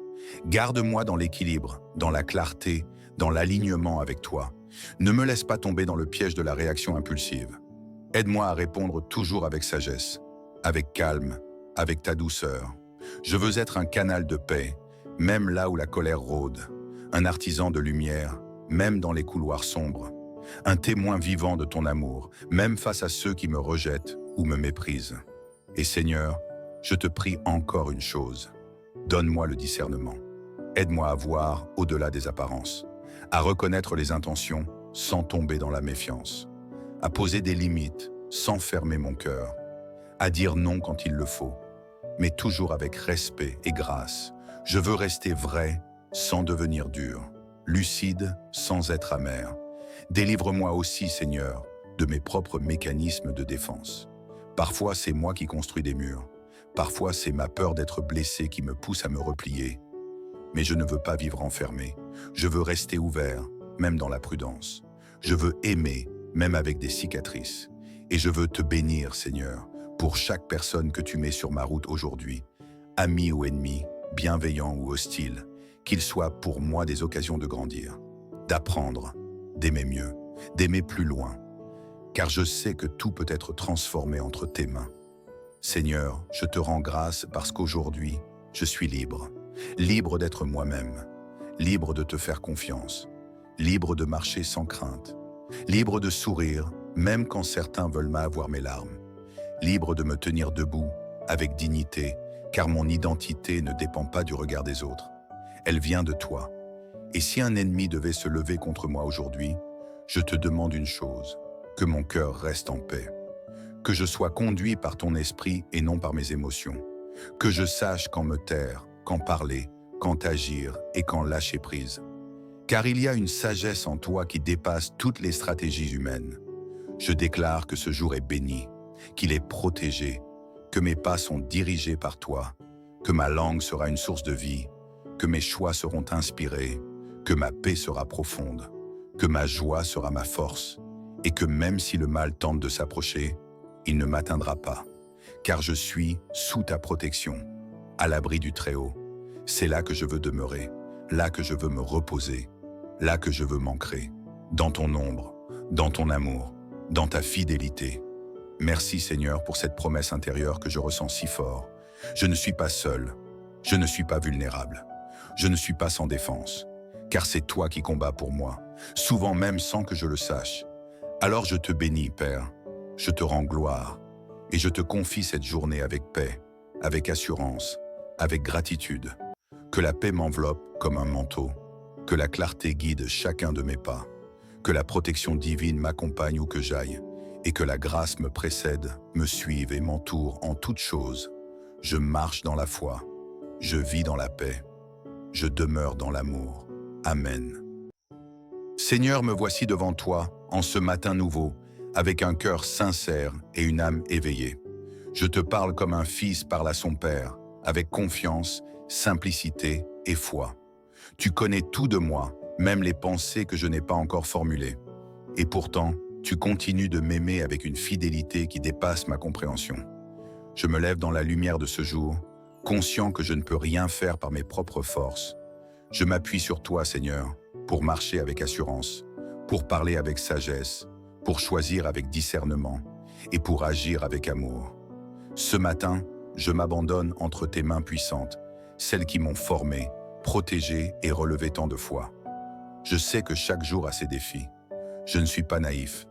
Garde-moi dans l'équilibre, dans la clarté, dans l'alignement avec toi. Ne me laisse pas tomber dans le piège de la réaction impulsive. Aide-moi à répondre toujours avec sagesse, avec calme, avec ta douceur. Je veux être un canal de paix, même là où la colère rôde, un artisan de lumière, même dans les couloirs sombres, un témoin vivant de ton amour, même face à ceux qui me rejettent ou me méprisent. Et Seigneur, je te prie encore une chose. Donne-moi le discernement. Aide-moi à voir au-delà des apparences, à reconnaître les intentions sans tomber dans la méfiance, à poser des limites sans fermer mon cœur, à dire non quand il le faut, mais toujours avec respect et grâce. Je veux rester vrai sans devenir dur, lucide sans être amer. Délivre-moi aussi, Seigneur, de mes propres mécanismes de défense. Parfois, c'est moi qui construis des murs. Parfois, c'est ma peur d'être blessé qui me pousse à me replier. Mais je ne veux pas vivre enfermé. Je veux rester ouvert, même dans la prudence. Je veux aimer, même avec des cicatrices. Et je veux te bénir, Seigneur, pour chaque personne que tu mets sur ma route aujourd'hui, ami ou ennemi, bienveillant ou hostile, qu'ils soient pour moi des occasions de grandir, d'apprendre, d'aimer mieux, d'aimer plus loin, car je sais que tout peut être transformé entre tes mains. Seigneur, je te rends grâce parce qu'aujourd'hui, je suis libre, libre d'être moi-même, libre de te faire confiance, libre de marcher sans crainte, libre de sourire, même quand certains veulent m'avoir mes larmes, libre de me tenir debout, avec dignité, car mon identité ne dépend pas du regard des autres. Elle vient de toi. Et si un ennemi devait se lever contre moi aujourd'hui, je te demande une chose, que mon cœur reste en paix, que je sois conduit par ton esprit et non par mes émotions, que je sache quand me taire, quand parler, quand agir et quand lâcher prise. Car il y a une sagesse en toi qui dépasse toutes les stratégies humaines. Je déclare que ce jour est béni, qu'il est protégé, que mes pas sont dirigés par toi, que ma langue sera une source de vie, que mes choix seront inspirés, que ma paix sera profonde, que ma joie sera ma force, et que même si le mal tente de s'approcher, il ne m'atteindra pas, car je suis sous ta protection, à l'abri du Très-Haut. C'est là que je veux demeurer, là que je veux me reposer, là que je veux m'ancrer, dans ton ombre, dans ton amour, dans ta fidélité. Merci Seigneur pour cette promesse intérieure que je ressens si fort. Je ne suis pas seul, je ne suis pas vulnérable, je ne suis pas sans défense, car c'est toi qui combats pour moi, souvent même sans que je le sache. Alors je te bénis, Père, je te rends gloire, et je te confie cette journée avec paix, avec assurance, avec gratitude. Que la paix m'enveloppe comme un manteau, que la clarté guide chacun de mes pas, que la protection divine m'accompagne où que j'aille, et que la grâce me précède, me suive et m'entoure en toutes choses. Je marche dans la foi, je vis dans la paix, je demeure dans l'amour. Amen. Seigneur, me voici devant toi, en ce matin nouveau, avec un cœur sincère et une âme éveillée. Je te parle comme un fils parle à son père, avec confiance, simplicité et foi. Tu connais tout de moi, même les pensées que je n'ai pas encore formulées. Et pourtant, tu continues de m'aimer avec une fidélité qui dépasse ma compréhension. Je me lève dans la lumière de ce jour, conscient que je ne peux rien faire par mes propres forces. Je m'appuie sur toi, Seigneur, pour marcher avec assurance, pour parler avec sagesse, pour choisir avec discernement et pour agir avec amour. Ce matin, je m'abandonne entre tes mains puissantes, celles qui m'ont formé, protégé et relevé tant de fois. Je sais que chaque jour a ses défis. Je ne suis pas naïf.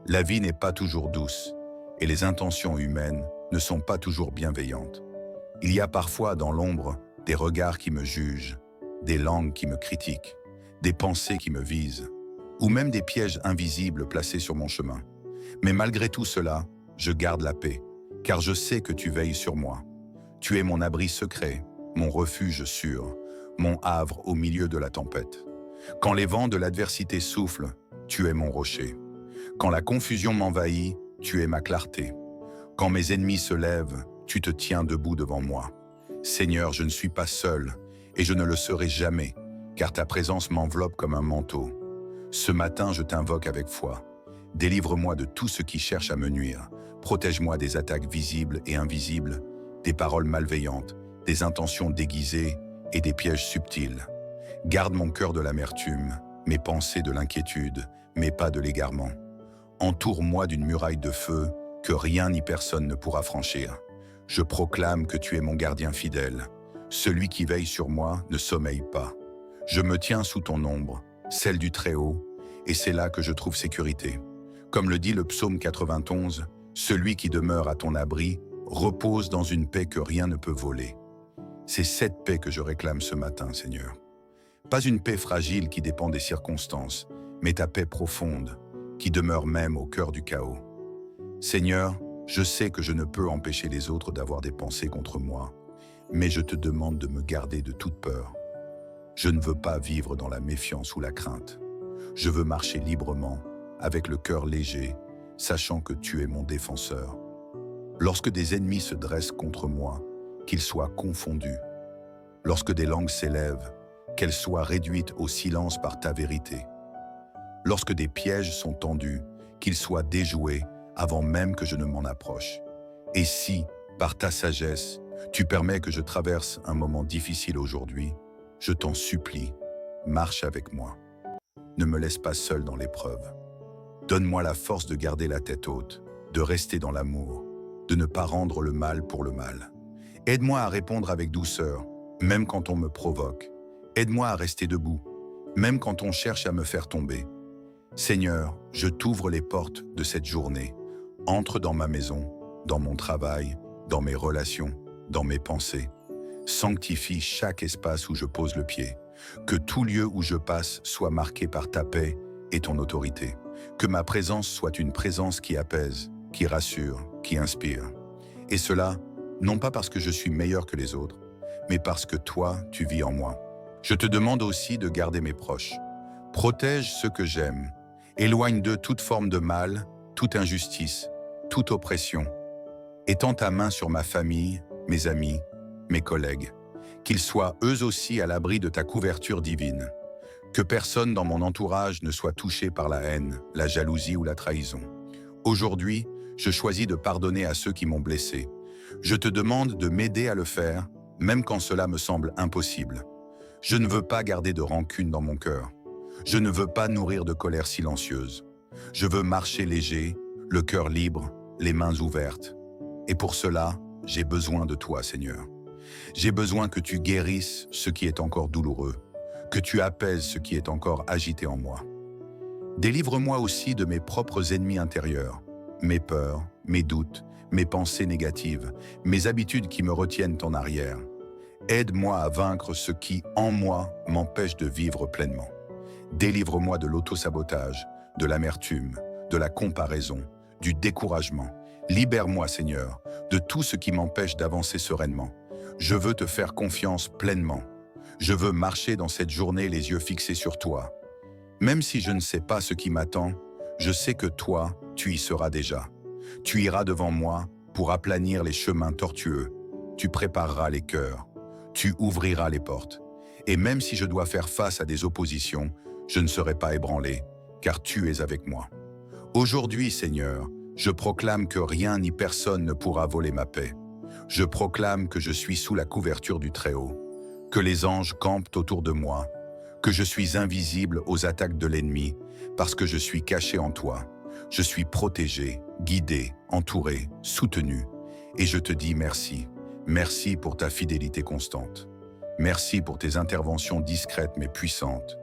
La vie n'est pas toujours douce et les intentions humaines ne sont pas toujours bienveillantes. Il y a parfois dans l'ombre des regards qui me jugent, des langues qui me critiquent, des pensées qui me visent, ou même des pièges invisibles placés sur mon chemin. Mais malgré tout cela, je garde la paix, car je sais que tu veilles sur moi. Tu es mon abri secret, mon refuge sûr, mon havre au milieu de la tempête. Quand les vents de l'adversité soufflent, tu es mon rocher. Quand la confusion m'envahit, tu es ma clarté. Quand mes ennemis se lèvent, tu te tiens debout devant moi. Seigneur, je ne suis pas seul, et je ne le serai jamais, car ta présence m'enveloppe comme un manteau. Ce matin, je t'invoque avec foi. Délivre-moi de tout ce qui cherche à me nuire. Protège-moi des attaques visibles et invisibles, des paroles malveillantes, des intentions déguisées et des pièges subtils. Garde mon cœur de l'amertume, mes pensées de l'inquiétude, mes pas de l'égarement. Entoure-moi d'une muraille de feu que rien ni personne ne pourra franchir. Je proclame que tu es mon gardien fidèle. Celui qui veille sur moi ne sommeille pas. Je me tiens sous ton ombre, celle du Très-Haut, et c'est là que je trouve sécurité. Comme le dit le psaume 91, celui qui demeure à ton abri repose dans une paix que rien ne peut voler. C'est cette paix que je réclame ce matin, Seigneur. Pas une paix fragile qui dépend des circonstances, mais ta paix profonde, qui demeure même au cœur du chaos. Seigneur, je sais que je ne peux empêcher les autres d'avoir des pensées contre moi, mais je te demande de me garder de toute peur. Je ne veux pas vivre dans la méfiance ou la crainte. Je veux marcher librement, avec le cœur léger, sachant que tu es mon défenseur. Lorsque des ennemis se dressent contre moi, qu'ils soient confondus. Lorsque des langues s'élèvent, qu'elles soient réduites au silence par ta vérité. Lorsque des pièges sont tendus, qu'ils soient déjoués avant même que je ne m'en approche. Et si, par ta sagesse, tu permets que je traverse un moment difficile aujourd'hui, je t'en supplie, marche avec moi. Ne me laisse pas seul dans l'épreuve. Donne-moi la force de garder la tête haute, de rester dans l'amour, de ne pas rendre le mal pour le mal. Aide-moi à répondre avec douceur, même quand on me provoque, Aide-moi à rester debout, même quand on cherche à me faire tomber. Seigneur, je t'ouvre les portes de cette journée. Entre dans ma maison, dans mon travail, dans mes relations, dans mes pensées. Sanctifie chaque espace où je pose le pied. Que tout lieu où je passe soit marqué par ta paix et ton autorité. Que ma présence soit une présence qui apaise, qui rassure, qui inspire. Et cela, non pas parce que je suis meilleur que les autres, mais parce que toi, tu vis en moi. Je te demande aussi de garder mes proches. Protège ceux que j'aime. Éloigne d'eux toute forme de mal, toute injustice, toute oppression. Étends ta main sur ma famille, mes amis, mes collègues. Qu'ils soient eux aussi à l'abri de ta couverture divine. Que personne dans mon entourage ne soit touché par la haine, la jalousie ou la trahison. Aujourd'hui, je choisis de pardonner à ceux qui m'ont blessé. Je te demande de m'aider à le faire, même quand cela me semble impossible. Je ne veux pas garder de rancune dans mon cœur. Je ne veux pas nourrir de colère silencieuse. Je veux marcher léger, le cœur libre, les mains ouvertes. Et pour cela, j'ai besoin de toi, Seigneur. J'ai besoin que tu guérisses ce qui est encore douloureux, que tu apaises ce qui est encore agité en moi. Délivre-moi aussi de mes propres ennemis intérieurs, mes peurs, mes doutes, mes pensées négatives, mes habitudes qui me retiennent en arrière. Aide-moi à vaincre ce qui, en moi, m'empêche de vivre pleinement. Délivre-moi de l'autosabotage, de l'amertume, de la comparaison, du découragement. Libère-moi, Seigneur, de tout ce qui m'empêche d'avancer sereinement. Je veux te faire confiance pleinement. Je veux marcher dans cette journée les yeux fixés sur toi. Même si je ne sais pas ce qui m'attend, je sais que toi, tu y seras déjà. Tu iras devant moi pour aplanir les chemins tortueux. Tu prépareras les cœurs. Tu ouvriras les portes. Et même si je dois faire face à des oppositions, je ne serai pas ébranlé, car tu es avec moi. Aujourd'hui, Seigneur, je proclame que rien ni personne ne pourra voler ma paix. Je proclame que je suis sous la couverture du Très-Haut, que les anges campent autour de moi, que je suis invisible aux attaques de l'ennemi, parce que je suis caché en toi. Je suis protégé, guidé, entouré, soutenu. Et je te dis merci. Merci pour ta fidélité constante. Merci pour tes interventions discrètes mais puissantes.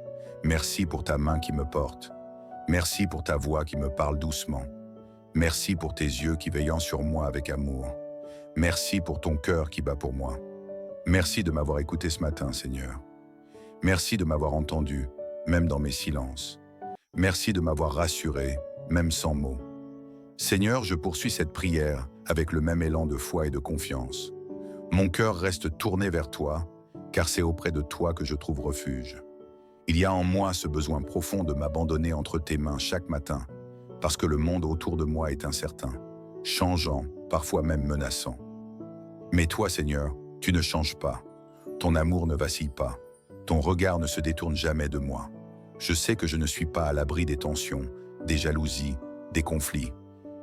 Merci pour ta main qui me porte. Merci pour ta voix qui me parle doucement. Merci pour tes yeux qui veillent sur moi avec amour. Merci pour ton cœur qui bat pour moi. Merci de m'avoir écouté ce matin, Seigneur. Merci de m'avoir entendu, même dans mes silences. Merci de m'avoir rassuré, même sans mots. Seigneur, je poursuis cette prière avec le même élan de foi et de confiance. Mon cœur reste tourné vers toi, car c'est auprès de toi que je trouve refuge. Il y a en moi ce besoin profond de m'abandonner entre tes mains chaque matin, parce que le monde autour de moi est incertain, changeant, parfois même menaçant. Mais toi, Seigneur, tu ne changes pas. Ton amour ne vacille pas. Ton regard ne se détourne jamais de moi. Je sais que je ne suis pas à l'abri des tensions, des jalousies, des conflits.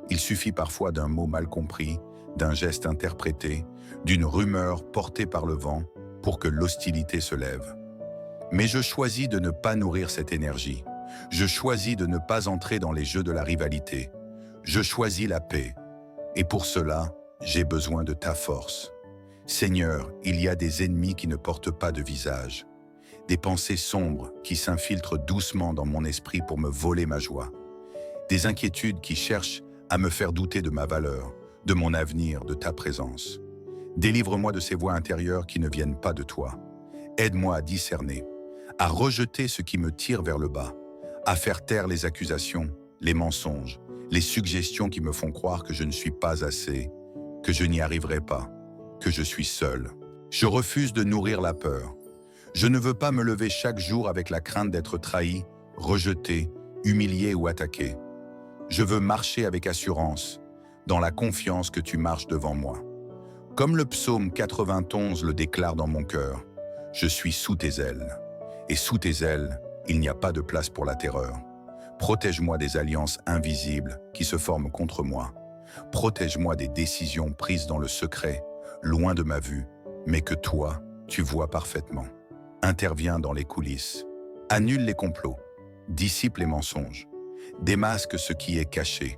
Il suffit parfois d'un mot mal compris, d'un geste interprété, d'une rumeur portée par le vent pour que l'hostilité se lève. Mais je choisis de ne pas nourrir cette énergie. Je choisis de ne pas entrer dans les jeux de la rivalité. Je choisis la paix. Et pour cela, j'ai besoin de ta force. Seigneur, il y a des ennemis qui ne portent pas de visage. Des pensées sombres qui s'infiltrent doucement dans mon esprit pour me voler ma joie. Des inquiétudes qui cherchent à me faire douter de ma valeur, de mon avenir, de ta présence. Délivre-moi de ces voix intérieures qui ne viennent pas de toi. Aide-moi à discerner, à rejeter ce qui me tire vers le bas, à faire taire les accusations, les mensonges, les suggestions qui me font croire que je ne suis pas assez, que je n'y arriverai pas, que je suis seul. Je refuse de nourrir la peur. Je ne veux pas me lever chaque jour avec la crainte d'être trahi, rejeté, humilié ou attaqué. Je veux marcher avec assurance, dans la confiance que tu marches devant moi. Comme le psaume 91 le déclare dans mon cœur, je suis sous tes ailes. Et sous tes ailes, il n'y a pas de place pour la terreur. Protège-moi des alliances invisibles qui se forment contre moi. Protège-moi des décisions prises dans le secret, loin de ma vue, mais que toi, tu vois parfaitement. Interviens dans les coulisses. Annule les complots. Dissipe les mensonges. Démasque ce qui est caché.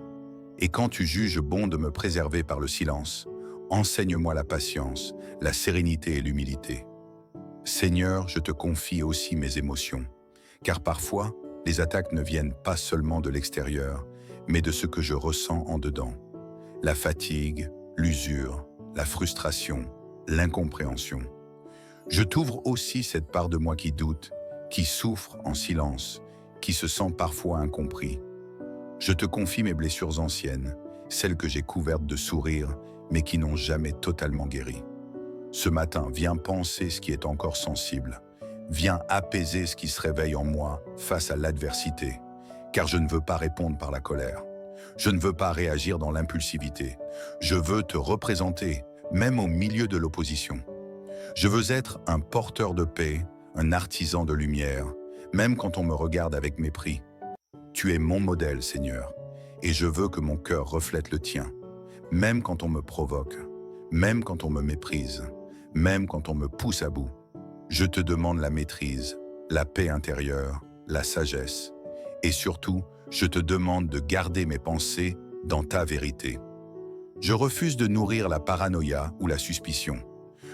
Et quand tu juges bon de me préserver par le silence, enseigne-moi la patience, la sérénité et l'humilité. Seigneur, je te confie aussi mes émotions, car parfois, les attaques ne viennent pas seulement de l'extérieur, mais de ce que je ressens en dedans. La fatigue, l'usure, la frustration, l'incompréhension. Je t'ouvre aussi cette part de moi qui doute, qui souffre en silence, qui se sent parfois incompris. Je te confie mes blessures anciennes, celles que j'ai couvertes de sourires, mais qui n'ont jamais totalement guéri. Ce matin, viens penser ce qui est encore sensible. Viens apaiser ce qui se réveille en moi face à l'adversité, car je ne veux pas répondre par la colère. Je ne veux pas réagir dans l'impulsivité. Je veux te représenter, même au milieu de l'opposition. Je veux être un porteur de paix, un artisan de lumière, même quand on me regarde avec mépris. Tu es mon modèle, Seigneur, et je veux que mon cœur reflète le tien, même quand on me provoque, même quand on me méprise, même quand on me pousse à bout. Je te demande la maîtrise, la paix intérieure, la sagesse, et surtout, je te demande de garder mes pensées dans ta vérité. Je refuse de nourrir la paranoïa ou la suspicion.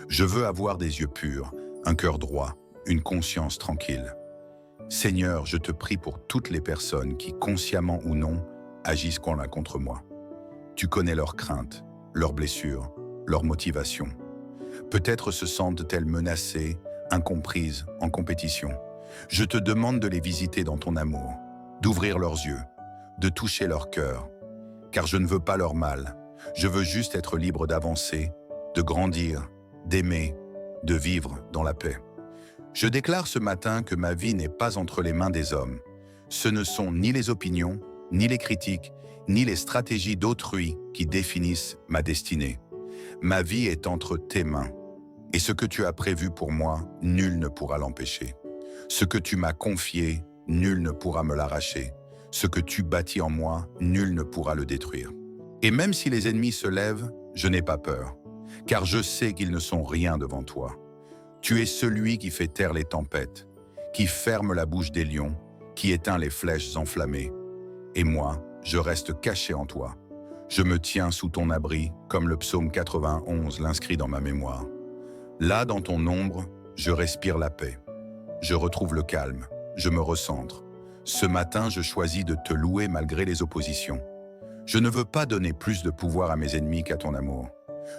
Je veux avoir des yeux purs, un cœur droit, une conscience tranquille. Seigneur, je te prie pour toutes les personnes qui, consciemment ou non, agissent contre moi. Tu connais leurs craintes, leurs blessures, leurs motivations. Peut-être se sentent-elles menacées, incomprises, en compétition. Je te demande de les visiter dans ton amour, d'ouvrir leurs yeux, de toucher leur cœur, car je ne veux pas leur mal. Je veux juste être libre d'avancer, de grandir, d'aimer, de vivre dans la paix. Je déclare ce matin que ma vie n'est pas entre les mains des hommes. Ce ne sont ni les opinions, ni les critiques, ni les stratégies d'autrui qui définissent ma destinée. Ma vie est entre tes mains. Et ce que tu as prévu pour moi, nul ne pourra l'empêcher. Ce que tu m'as confié, nul ne pourra me l'arracher. Ce que tu bâtis en moi, nul ne pourra le détruire. Et même si les ennemis se lèvent, je n'ai pas peur, car je sais qu'ils ne sont rien devant toi. Tu es celui qui fait taire les tempêtes, qui ferme la bouche des lions, qui éteint les flèches enflammées. Et moi, je reste caché en toi. Je me tiens sous ton abri, comme le psaume 91 l'inscrit dans ma mémoire. Là, dans ton ombre, je respire la paix. Je retrouve le calme, je me recentre. Ce matin, je choisis de te louer malgré les oppositions. Je ne veux pas donner plus de pouvoir à mes ennemis qu'à ton amour.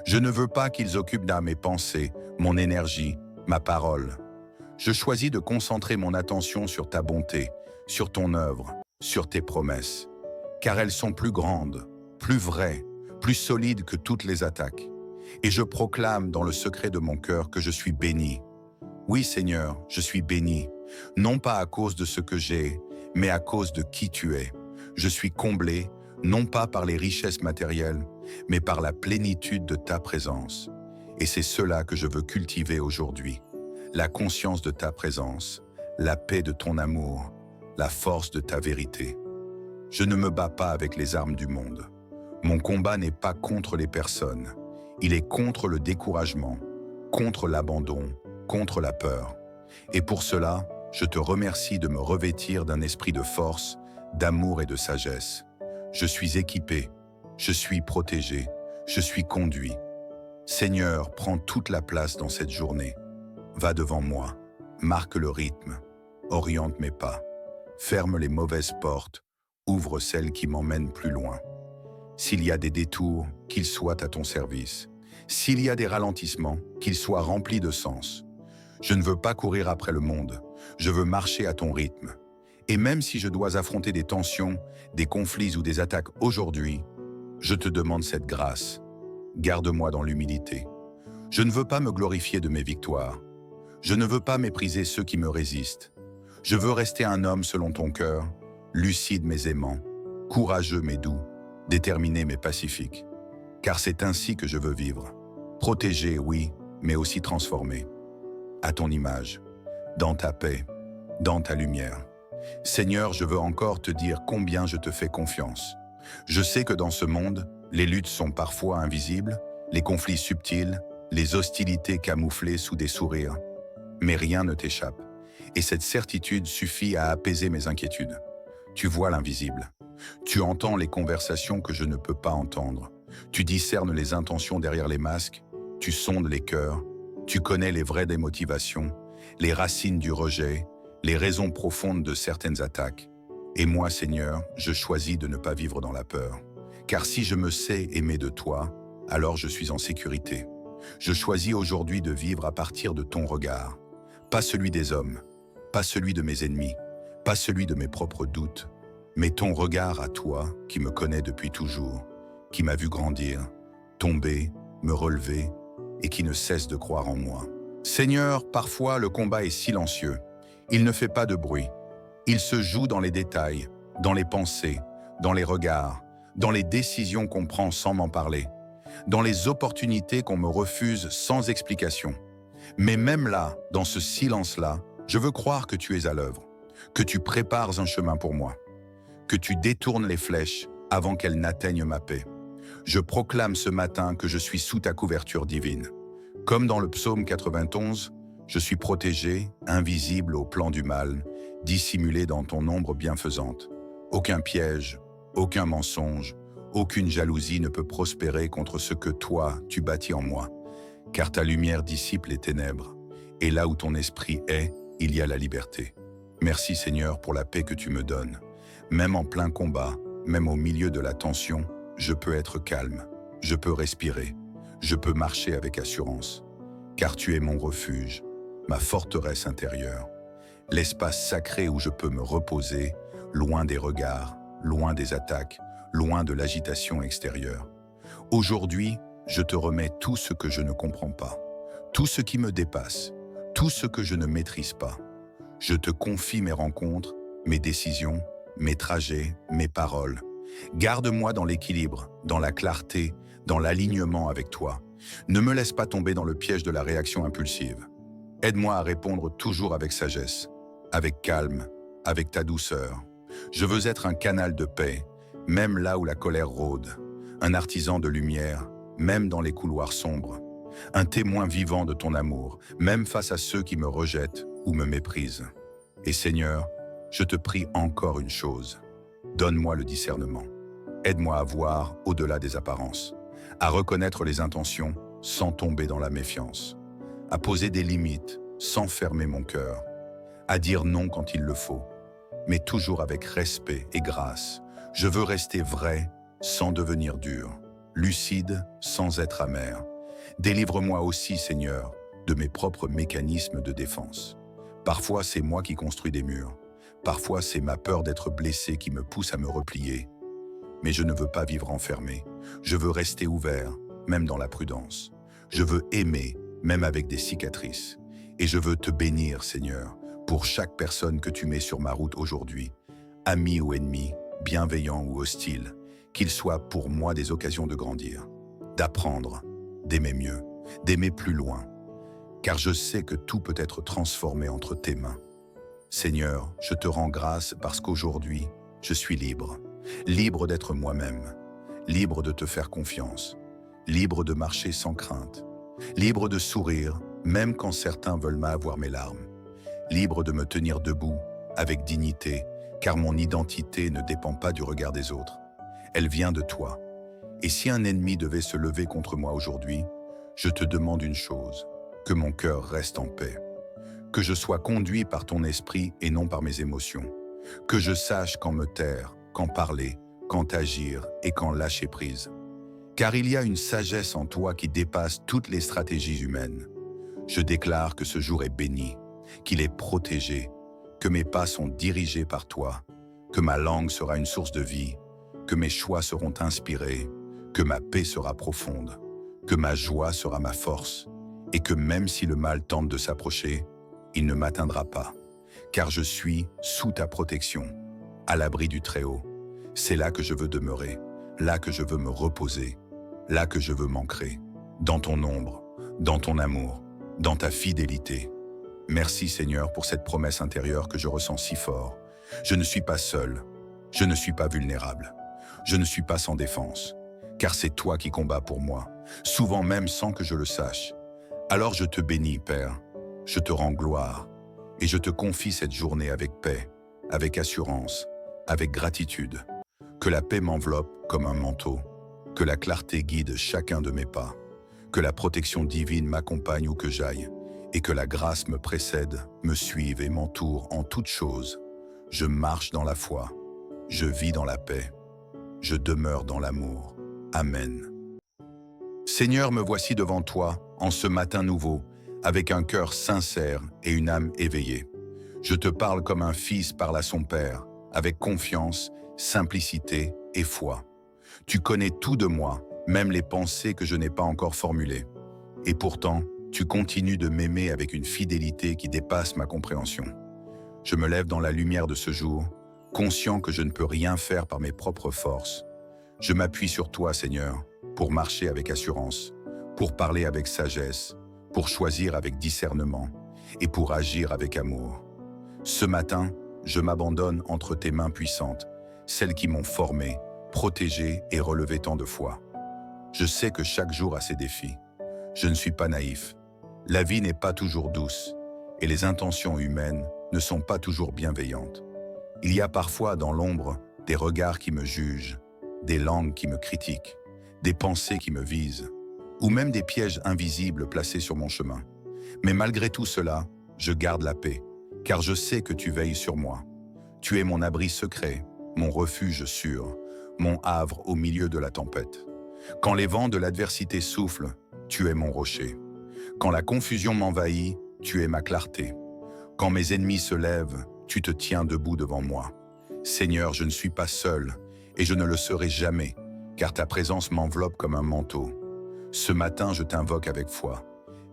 Je ne veux pas qu'ils occupent dans mes pensées, mon énergie, ma parole. Je choisis de concentrer mon attention sur ta bonté, sur ton œuvre, sur tes promesses, car elles sont plus grandes, plus vraies, plus solides que toutes les attaques. Et je proclame dans le secret de mon cœur que je suis béni. Oui, Seigneur, je suis béni, non pas à cause de ce que j'ai, mais à cause de qui tu es. Je suis comblé, non pas par les richesses matérielles, mais par la plénitude de ta présence. Et c'est cela que je veux cultiver aujourd'hui. La conscience de ta présence, la paix de ton amour, la force de ta vérité. Je ne me bats pas avec les armes du monde. Mon combat n'est pas contre les personnes. Il est contre le découragement, contre l'abandon, contre la peur. Et pour cela, je te remercie de me revêtir d'un esprit de force, d'amour et de sagesse. Je suis équipé, je suis protégé, je suis conduit. Seigneur, prends toute la place dans cette journée. Va devant moi, marque le rythme, oriente mes pas, ferme les mauvaises portes, ouvre celles qui m'emmènent plus loin. S'il y a des détours, qu'ils soient à ton service. S'il y a des ralentissements, qu'ils soient remplis de sens. Je ne veux pas courir après le monde, je veux marcher à ton rythme. Et même si je dois affronter des tensions, des conflits ou des attaques aujourd'hui, je te demande cette grâce. Garde-moi dans l'humilité. Je ne veux pas me glorifier de mes victoires. Je ne veux pas mépriser ceux qui me résistent. Je veux rester un homme selon ton cœur, lucide mais aimant, courageux mais doux, déterminé mais pacifique. Car c'est ainsi que je veux vivre. Protégé, oui, mais aussi transformé. À ton image, dans ta paix, dans ta lumière. Seigneur, je veux encore te dire combien je te fais confiance. Je sais que dans ce monde, les luttes sont parfois invisibles, les conflits subtils, les hostilités camouflées sous des sourires. Mais rien ne t'échappe. Et cette certitude suffit à apaiser mes inquiétudes. Tu vois l'invisible. Tu entends les conversations que je ne peux pas entendre. Tu discernes les intentions derrière les masques. Tu sondes les cœurs. Tu connais les vraies des motivations. les racines du rejet, les raisons profondes de certaines attaques. Et moi, Seigneur, je choisis de ne pas vivre dans la peur. Car si je me sais aimer de toi, alors je suis en sécurité. Je choisis aujourd'hui de vivre à partir de ton regard, pas celui des hommes, pas celui de mes ennemis, pas celui de mes propres doutes, mais ton regard à toi qui me connais depuis toujours, qui m'a vu grandir, tomber, me relever et qui ne cesse de croire en moi. Seigneur, parfois le combat est silencieux. Il ne fait pas de bruit. Il se joue dans les détails, dans les pensées, dans les regards, dans les décisions qu'on prend sans m'en parler, dans les opportunités qu'on me refuse sans explication. Mais même là, dans ce silence-là, je veux croire que tu es à l'œuvre, que tu prépares un chemin pour moi, que tu détournes les flèches avant qu'elles n'atteignent ma paix. Je proclame ce matin que je suis sous ta couverture divine. Comme dans le psaume 91, je suis protégé, invisible au plan du mal, dissimulé dans ton ombre bienfaisante. Aucun piège, aucun mensonge, aucune jalousie ne peut prospérer contre ce que toi, tu bâtis en moi, car ta lumière dissipe les ténèbres, et là où ton esprit est, il y a la liberté. Merci Seigneur pour la paix que tu me donnes. Même en plein combat, même au milieu de la tension, je peux être calme, je peux respirer, je peux marcher avec assurance, car tu es mon refuge, ma forteresse intérieure, l'espace sacré où je peux me reposer, loin des regards, loin des attaques, loin de l'agitation extérieure. Aujourd'hui, je te remets tout ce que je ne comprends pas, tout ce qui me dépasse, tout ce que je ne maîtrise pas. Je te confie mes rencontres, mes décisions, mes trajets, mes paroles. Garde-moi dans l'équilibre, dans la clarté, dans l'alignement avec toi. Ne me laisse pas tomber dans le piège de la réaction impulsive. Aide-moi à répondre toujours avec sagesse, avec calme, avec ta douceur. Je veux être un canal de paix, même là où la colère rôde, un artisan de lumière, même dans les couloirs sombres, un témoin vivant de ton amour, même face à ceux qui me rejettent ou me méprisent. Et Seigneur, je te prie encore une chose. Donne-moi le discernement. Aide-moi à voir au-delà des apparences, à reconnaître les intentions sans tomber dans la méfiance, à poser des limites sans fermer mon cœur, à dire non quand il le faut, mais toujours avec respect et grâce. Je veux rester vrai sans devenir dur, lucide sans être amer. Délivre-moi aussi, Seigneur, de mes propres mécanismes de défense. Parfois, c'est moi qui construis des murs. Parfois, c'est ma peur d'être blessé qui me pousse à me replier. Mais je ne veux pas vivre enfermé. Je veux rester ouvert, même dans la prudence. Je veux aimer, même avec des cicatrices. Et je veux te bénir, Seigneur, pour chaque personne que tu mets sur ma route aujourd'hui, ami ou ennemi, bienveillant ou hostile, qu'ils soient pour moi des occasions de grandir, d'apprendre, d'aimer mieux, d'aimer plus loin, car je sais que tout peut être transformé entre tes mains. Seigneur, je te rends grâce parce qu'aujourd'hui, je suis libre, libre d'être moi-même, libre de te faire confiance, libre de marcher sans crainte, libre de sourire, même quand certains veulent m'avoir mes larmes, libre de me tenir debout, avec dignité, car mon identité ne dépend pas du regard des autres. Elle vient de toi. Et si un ennemi devait se lever contre moi aujourd'hui, je te demande une chose, que mon cœur reste en paix, que je sois conduit par ton esprit et non par mes émotions, que je sache quand me taire, quand parler, quand agir et quand lâcher prise. Car il y a une sagesse en toi qui dépasse toutes les stratégies humaines. Je déclare que ce jour est béni, qu'il est protégé, que mes pas sont dirigés par toi, que ma langue sera une source de vie, que mes choix seront inspirés, que ma paix sera profonde, que ma joie sera ma force, et que même si le mal tente de s'approcher, il ne m'atteindra pas, car je suis sous ta protection, à l'abri du Très-Haut. C'est là que je veux demeurer, là que je veux me reposer, là que je veux m'ancrer, dans ton ombre, dans ton amour, dans ta fidélité. Merci Seigneur pour cette promesse intérieure que je ressens si fort. Je ne suis pas seul, je ne suis pas vulnérable, je ne suis pas sans défense, car c'est toi qui combats pour moi, souvent même sans que je le sache. Alors je te bénis, Père, je te rends gloire, et je te confie cette journée avec paix, avec assurance, avec gratitude. Que la paix m'enveloppe comme un manteau, que la clarté guide chacun de mes pas, que la protection divine m'accompagne où que j'aille, et que la grâce me précède, me suive et m'entoure en toutes choses. Je marche dans la foi, je vis dans la paix, je demeure dans l'amour. Amen. Seigneur, me voici devant toi, en ce matin nouveau, avec un cœur sincère et une âme éveillée. Je te parle comme un fils parle à son père, avec confiance, simplicité et foi. Tu connais tout de moi, même les pensées que je n'ai pas encore formulées. Et pourtant, tu continues de m'aimer avec une fidélité qui dépasse ma compréhension. Je me lève dans la lumière de ce jour, conscient que je ne peux rien faire par mes propres forces. Je m'appuie sur toi, Seigneur, pour marcher avec assurance, pour parler avec sagesse, pour choisir avec discernement et pour agir avec amour. Ce matin, je m'abandonne entre tes mains puissantes, celles qui m'ont formé, protégé et relevé tant de fois. Je sais que chaque jour a ses défis. Je ne suis pas naïf. La vie n'est pas toujours douce et les intentions humaines ne sont pas toujours bienveillantes. Il y a parfois dans l'ombre des regards qui me jugent, des langues qui me critiquent, des pensées qui me visent, ou même des pièges invisibles placés sur mon chemin. Mais malgré tout cela, je garde la paix, car je sais que tu veilles sur moi. Tu es mon abri secret, mon refuge sûr, mon havre au milieu de la tempête. Quand les vents de l'adversité soufflent, tu es mon rocher. Quand la confusion m'envahit, tu es ma clarté. Quand mes ennemis se lèvent, tu te tiens debout devant moi. Seigneur, je ne suis pas seul, et je ne le serai jamais, car ta présence m'enveloppe comme un manteau. Ce matin, je t'invoque avec foi.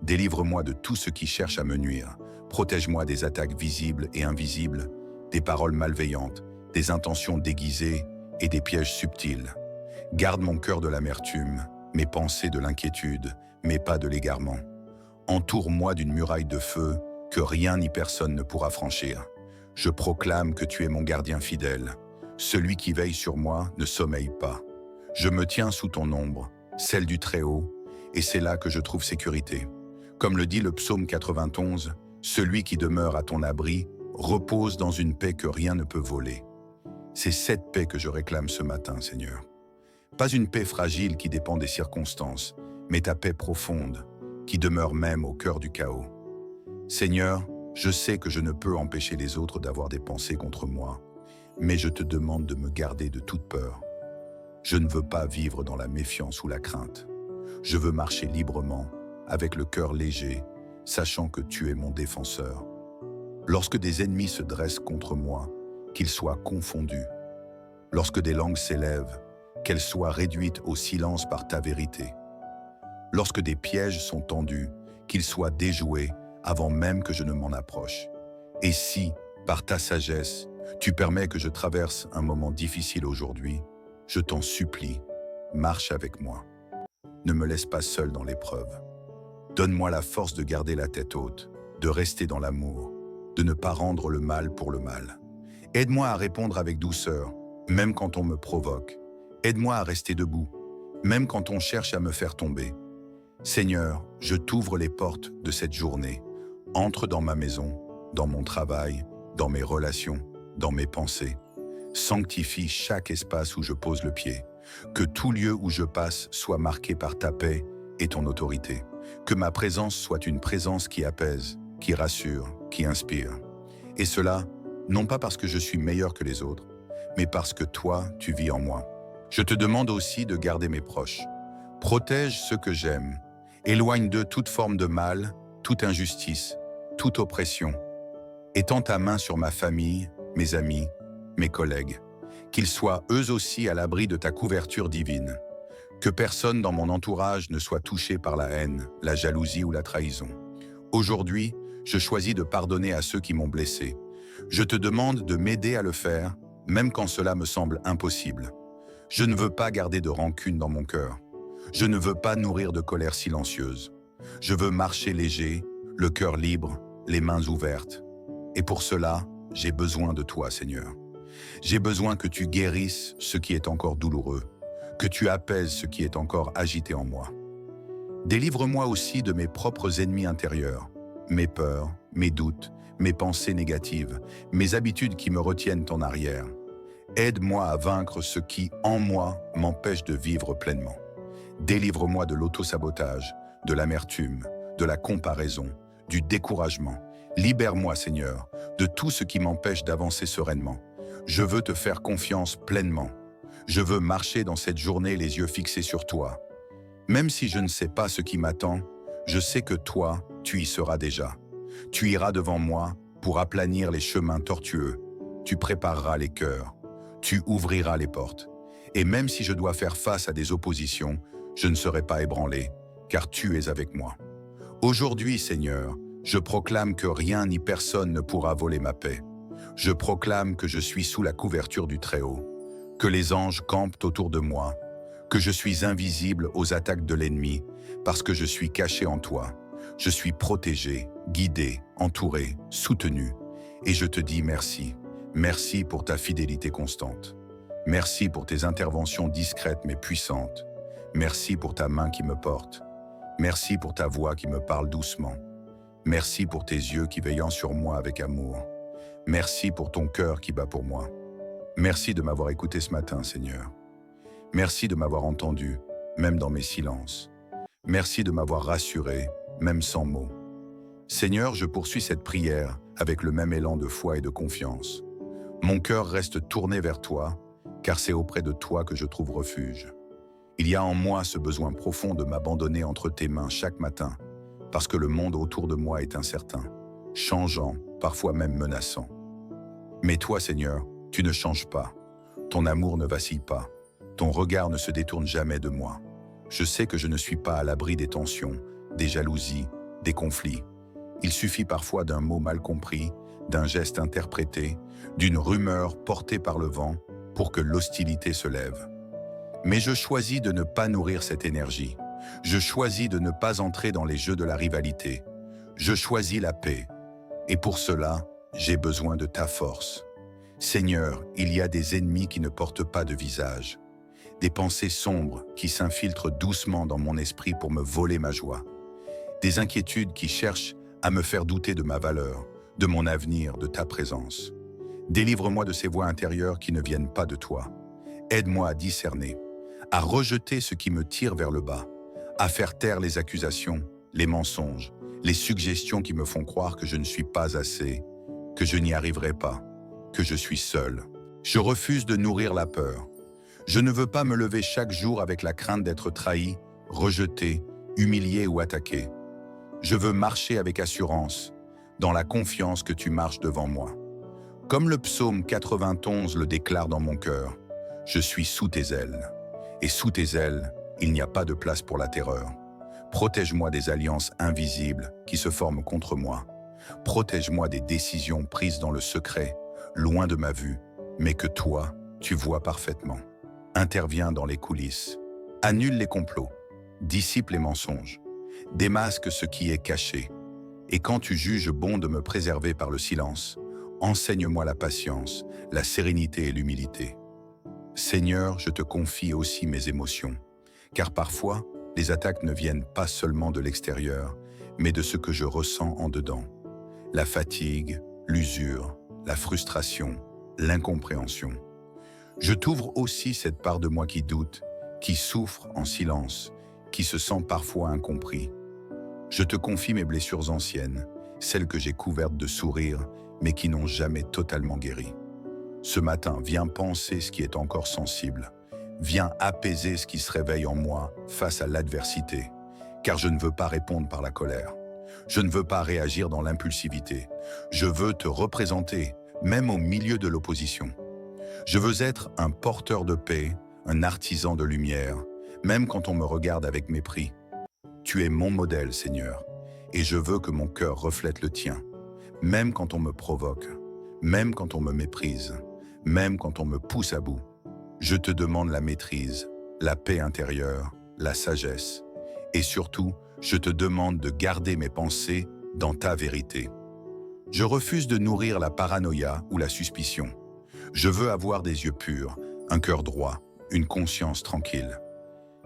Délivre-moi de tout ce qui cherche à me nuire. Protège-moi des attaques visibles et invisibles, des paroles malveillantes, des intentions déguisées et des pièges subtils. Garde mon cœur de l'amertume, mes pensées de l'inquiétude, mes pas de l'égarement. Entoure-moi d'une muraille de feu que rien ni personne ne pourra franchir. Je proclame que tu es mon gardien fidèle. Celui qui veille sur moi ne sommeille pas. Je me tiens sous ton ombre, celle du Très-Haut, et c'est là que je trouve sécurité. Comme le dit le psaume 91, celui qui demeure à ton abri repose dans une paix que rien ne peut voler. C'est cette paix que je réclame ce matin, Seigneur. Pas une paix fragile qui dépend des circonstances, mais ta paix profonde, qui demeure même au cœur du chaos. Seigneur, je sais que je ne peux empêcher les autres d'avoir des pensées contre moi, mais je te demande de me garder de toute peur. Je ne veux pas vivre dans la méfiance ou la crainte. Je veux marcher librement, avec le cœur léger, sachant que tu es mon défenseur. Lorsque des ennemis se dressent contre moi, qu'ils soient confondus. Lorsque des langues s'élèvent, qu'elles soient réduites au silence par ta vérité. Lorsque des pièges sont tendus, qu'ils soient déjoués avant même que je ne m'en approche. Et si, par ta sagesse, tu permets que je traverse un moment difficile aujourd'hui, je t'en supplie, marche avec moi. Ne me laisse pas seul dans l'épreuve. Donne-moi la force de garder la tête haute, de rester dans l'amour, de ne pas rendre le mal pour le mal. Aide-moi à répondre avec douceur, même quand on me provoque. Aide-moi à rester debout, même quand on cherche à me faire tomber. Seigneur, je t'ouvre les portes de cette journée. Entre dans ma maison, dans mon travail, dans mes relations, dans mes pensées. Sanctifie chaque espace où je pose le pied. Que tout lieu où je passe soit marqué par ta paix et ton autorité. Que ma présence soit une présence qui apaise, qui rassure, qui inspire. Et cela, non pas parce que je suis meilleur que les autres, mais parce que toi, tu vis en moi. Je te demande aussi de garder mes proches. Protège ceux que j'aime. Éloigne d'eux toute forme de mal, toute injustice, toute oppression. Étends ta main sur ma famille, mes amis, mes collègues. Qu'ils soient eux aussi à l'abri de ta couverture divine. Que personne dans mon entourage ne soit touché par la haine, la jalousie ou la trahison. Aujourd'hui, je choisis de pardonner à ceux qui m'ont blessé. Je te demande de m'aider à le faire, même quand cela me semble impossible. Je ne veux pas garder de rancune dans mon cœur. Je ne veux pas nourrir de colère silencieuse. Je veux marcher léger, le cœur libre, les mains ouvertes. Et pour cela, j'ai besoin de toi, Seigneur. J'ai besoin que tu guérisses ce qui est encore douloureux, que tu apaises ce qui est encore agité en moi. Délivre-moi aussi de mes propres ennemis intérieurs, mes peurs, mes doutes, mes pensées négatives, mes habitudes qui me retiennent en arrière. Aide-moi à vaincre ce qui, en moi, m'empêche de vivre pleinement. Délivre-moi de l'autosabotage, de l'amertume, de la comparaison, du découragement. Libère-moi, Seigneur, de tout ce qui m'empêche d'avancer sereinement. Je veux te faire confiance pleinement. Je veux marcher dans cette journée les yeux fixés sur toi. Même si je ne sais pas ce qui m'attend, je sais que toi, tu y seras déjà. Tu iras devant moi pour aplanir les chemins tortueux. Tu prépareras les cœurs. Tu ouvriras les portes. Et même si je dois faire face à des oppositions, je ne serai pas ébranlé, car tu es avec moi. Aujourd'hui, Seigneur, je proclame que rien ni personne ne pourra voler ma paix. Je proclame que je suis sous la couverture du Très-Haut, que les anges campent autour de moi, que je suis invisible aux attaques de l'ennemi, parce que je suis caché en toi. Je suis protégé, guidé, entouré, soutenu. Et je te dis merci. Merci pour ta fidélité constante. Merci pour tes interventions discrètes mais puissantes. Merci pour ta main qui me porte. Merci pour ta voix qui me parle doucement. Merci pour tes yeux qui veillent sur moi avec amour. Merci pour ton cœur qui bat pour moi. Merci de m'avoir écouté ce matin, Seigneur. Merci de m'avoir entendu, même dans mes silences. Merci de m'avoir rassuré, même sans mots. Seigneur, je poursuis cette prière avec le même élan de foi et de confiance. Mon cœur reste tourné vers toi, car c'est auprès de toi que je trouve refuge. Il y a en moi ce besoin profond de m'abandonner entre tes mains chaque matin, parce que le monde autour de moi est incertain, changeant, parfois même menaçant. Mais toi, Seigneur, tu ne changes pas. Ton amour ne vacille pas. Ton regard ne se détourne jamais de moi. Je sais que je ne suis pas à l'abri des tensions, des jalousies, des conflits. Il suffit parfois d'un mot mal compris, d'un geste interprété, d'une rumeur portée par le vent pour que l'hostilité se lève. Mais je choisis de ne pas nourrir cette énergie. Je choisis de ne pas entrer dans les jeux de la rivalité. Je choisis la paix. Et pour cela, j'ai besoin de ta force. Seigneur, il y a des ennemis qui ne portent pas de visage. Des pensées sombres qui s'infiltrent doucement dans mon esprit pour me voler ma joie. Des inquiétudes qui cherchent à me faire douter de ma valeur, de mon avenir, de ta présence. Délivre-moi de ces voix intérieures qui ne viennent pas de toi. Aide-moi à discerner, à rejeter ce qui me tire vers le bas, à faire taire les accusations, les mensonges, les suggestions qui me font croire que je ne suis pas assez, que je n'y arriverai pas, que je suis seul. Je refuse de nourrir la peur. Je ne veux pas me lever chaque jour avec la crainte d'être trahi, rejeté, humilié ou attaqué. Je veux marcher avec assurance, dans la confiance que tu marches devant moi. Comme le psaume 91 le déclare dans mon cœur, je suis sous tes ailes. Et sous tes ailes, il n'y a pas de place pour la terreur. Protège-moi des alliances invisibles qui se forment contre moi. Protège-moi des décisions prises dans le secret, loin de ma vue, mais que toi, tu vois parfaitement. Interviens dans les coulisses. Annule les complots. Dissipe les mensonges. Démasque ce qui est caché. Et quand tu juges bon de me préserver par le silence, enseigne-moi la patience, la sérénité et l'humilité. Seigneur, je te confie aussi mes émotions, car parfois, les attaques ne viennent pas seulement de l'extérieur, mais de ce que je ressens en dedans. La fatigue, l'usure, la frustration, l'incompréhension. Je t'ouvre aussi cette part de moi qui doute, qui souffre en silence, qui se sent parfois incompris. Je te confie mes blessures anciennes, celles que j'ai couvertes de sourires, mais qui n'ont jamais totalement guéri. Ce matin, viens penser ce qui est encore sensible. Viens apaiser ce qui se réveille en moi face à l'adversité, car je ne veux pas répondre par la colère. Je ne veux pas réagir dans l'impulsivité. Je veux te représenter, même au milieu de l'opposition. Je veux être un porteur de paix, un artisan de lumière, même quand on me regarde avec mépris. Tu es mon modèle, Seigneur, et je veux que mon cœur reflète le tien, même quand on me provoque, même quand on me méprise, même quand on me pousse à bout. Je te demande la maîtrise, la paix intérieure, la sagesse, et surtout, je te demande de garder mes pensées dans ta vérité. Je refuse de nourrir la paranoïa ou la suspicion. Je veux avoir des yeux purs, un cœur droit, une conscience tranquille.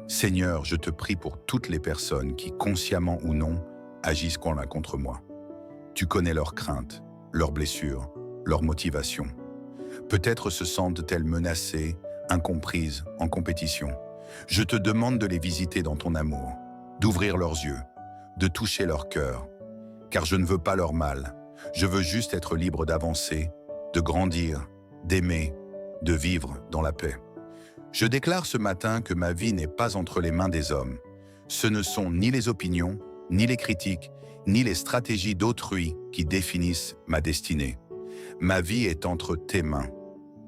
Seigneur, je te prie pour toutes les personnes qui, consciemment ou non, agissent contre moi. Tu connais leurs craintes, leurs blessures, leurs motivations. Peut-être se sentent-elles menacées, incomprises, en compétition. Je te demande de les visiter dans ton amour, d'ouvrir leurs yeux, de toucher leur cœur. car je ne veux pas leur mal. Je veux juste être libre d'avancer, de grandir, d'aimer, de vivre dans la paix. Je déclare ce matin que ma vie n'est pas entre les mains des hommes. Ce ne sont ni les opinions, ni les critiques, ni les stratégies d'autrui qui définissent ma destinée. Ma vie est entre tes mains.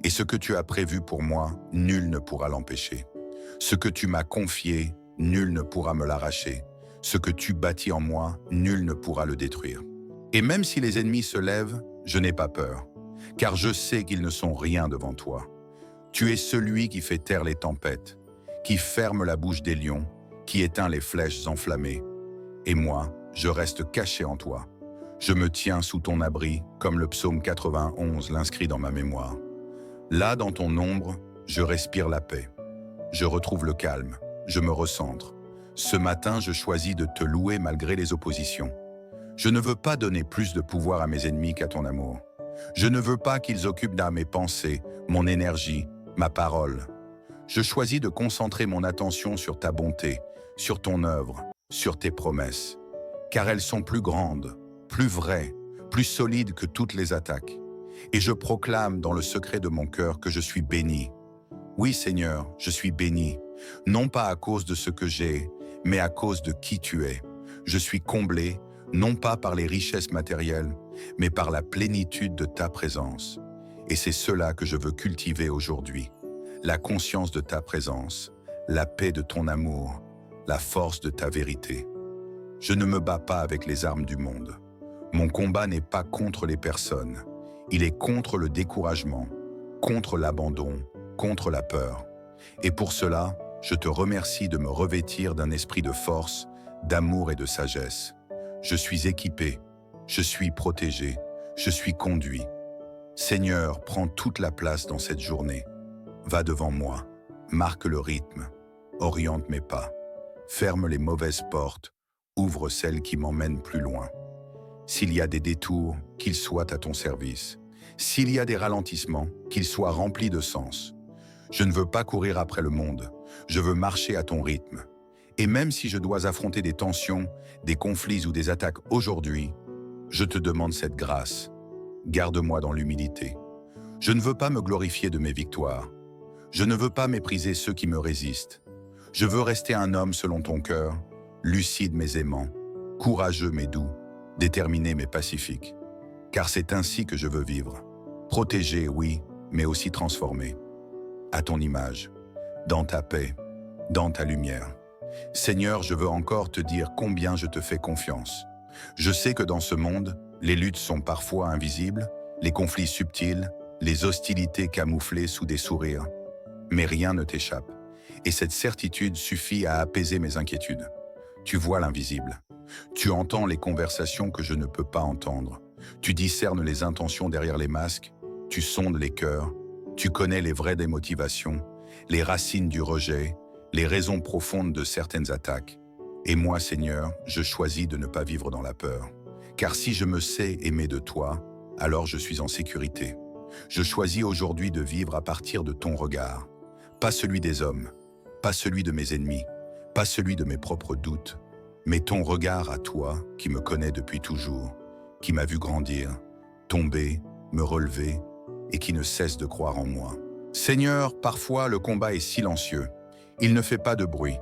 Et ce que tu as prévu pour moi, nul ne pourra l'empêcher. Ce que tu m'as confié, nul ne pourra me l'arracher. Ce que tu bâtis en moi, nul ne pourra le détruire. Et même si les ennemis se lèvent, je n'ai pas peur, car je sais qu'ils ne sont rien devant toi. Tu es celui qui fait taire les tempêtes, qui ferme la bouche des lions, qui éteint les flèches enflammées. Et moi, je reste caché en toi. Je me tiens sous ton abri, comme le psaume 91 l'inscrit dans ma mémoire. Là, dans ton ombre, je respire la paix. Je retrouve le calme, je me recentre. Ce matin, je choisis de te louer malgré les oppositions. Je ne veux pas donner plus de pouvoir à mes ennemis qu'à ton amour. Je ne veux pas qu'ils occupent dans mes pensées, mon énergie, ma parole. Je choisis de concentrer mon attention sur ta bonté, sur ton œuvre, sur tes promesses, car elles sont plus grandes, plus vraies, plus solides que toutes les attaques. Et je proclame dans le secret de mon cœur que je suis béni. Oui, Seigneur, je suis béni, non pas à cause de ce que j'ai, mais à cause de qui tu es. Je suis comblé, non pas par les richesses matérielles, mais par la plénitude de ta présence. Et c'est cela que je veux cultiver aujourd'hui. La conscience de ta présence, la paix de ton amour, la force de ta vérité. Je ne me bats pas avec les armes du monde. Mon combat n'est pas contre les personnes. Il est contre le découragement, contre l'abandon, contre la peur. Et pour cela, je te remercie de me revêtir d'un esprit de force, d'amour et de sagesse. Je suis équipé, je suis protégé, je suis conduit. Seigneur, prends toute la place dans cette journée. Va devant moi, marque le rythme, oriente mes pas, ferme les mauvaises portes, ouvre celles qui m'emmènent plus loin. S'il y a des détours, qu'ils soient à ton service. S'il y a des ralentissements, qu'ils soient remplis de sens. Je ne veux pas courir après le monde, je veux marcher à ton rythme. Et même si je dois affronter des tensions, des conflits ou des attaques aujourd'hui, je te demande cette grâce. Garde-moi dans l'humilité. Je ne veux pas me glorifier de mes victoires. Je ne veux pas mépriser ceux qui me résistent. Je veux rester un homme selon ton cœur, lucide mais aimant, courageux mais doux, déterminé mais pacifique. Car c'est ainsi que je veux vivre. Protégé, oui, mais aussi transformé. À ton image, dans ta paix, dans ta lumière. Seigneur, je veux encore te dire combien je te fais confiance. Je sais que dans ce monde, les luttes sont parfois invisibles, les conflits subtils, les hostilités camouflées sous des sourires. Mais rien ne t'échappe. Et cette certitude suffit à apaiser mes inquiétudes. Tu vois l'invisible. Tu entends les conversations que je ne peux pas entendre. Tu discernes les intentions derrière les masques. Tu sondes les cœurs. Tu connais les vraies démotivations, les racines du rejet, les raisons profondes de certaines attaques. Et moi, Seigneur, je choisis de ne pas vivre dans la peur. Car si je me sais aimer de toi, alors je suis en sécurité. Je choisis aujourd'hui de vivre à partir de ton regard. Pas celui des hommes, pas celui de mes ennemis, pas celui de mes propres doutes, mais ton regard à toi qui me connais depuis toujours, qui m'a vu grandir, tomber, me relever et qui ne cesse de croire en moi. Seigneur, parfois le combat est silencieux. Il ne fait pas de bruit.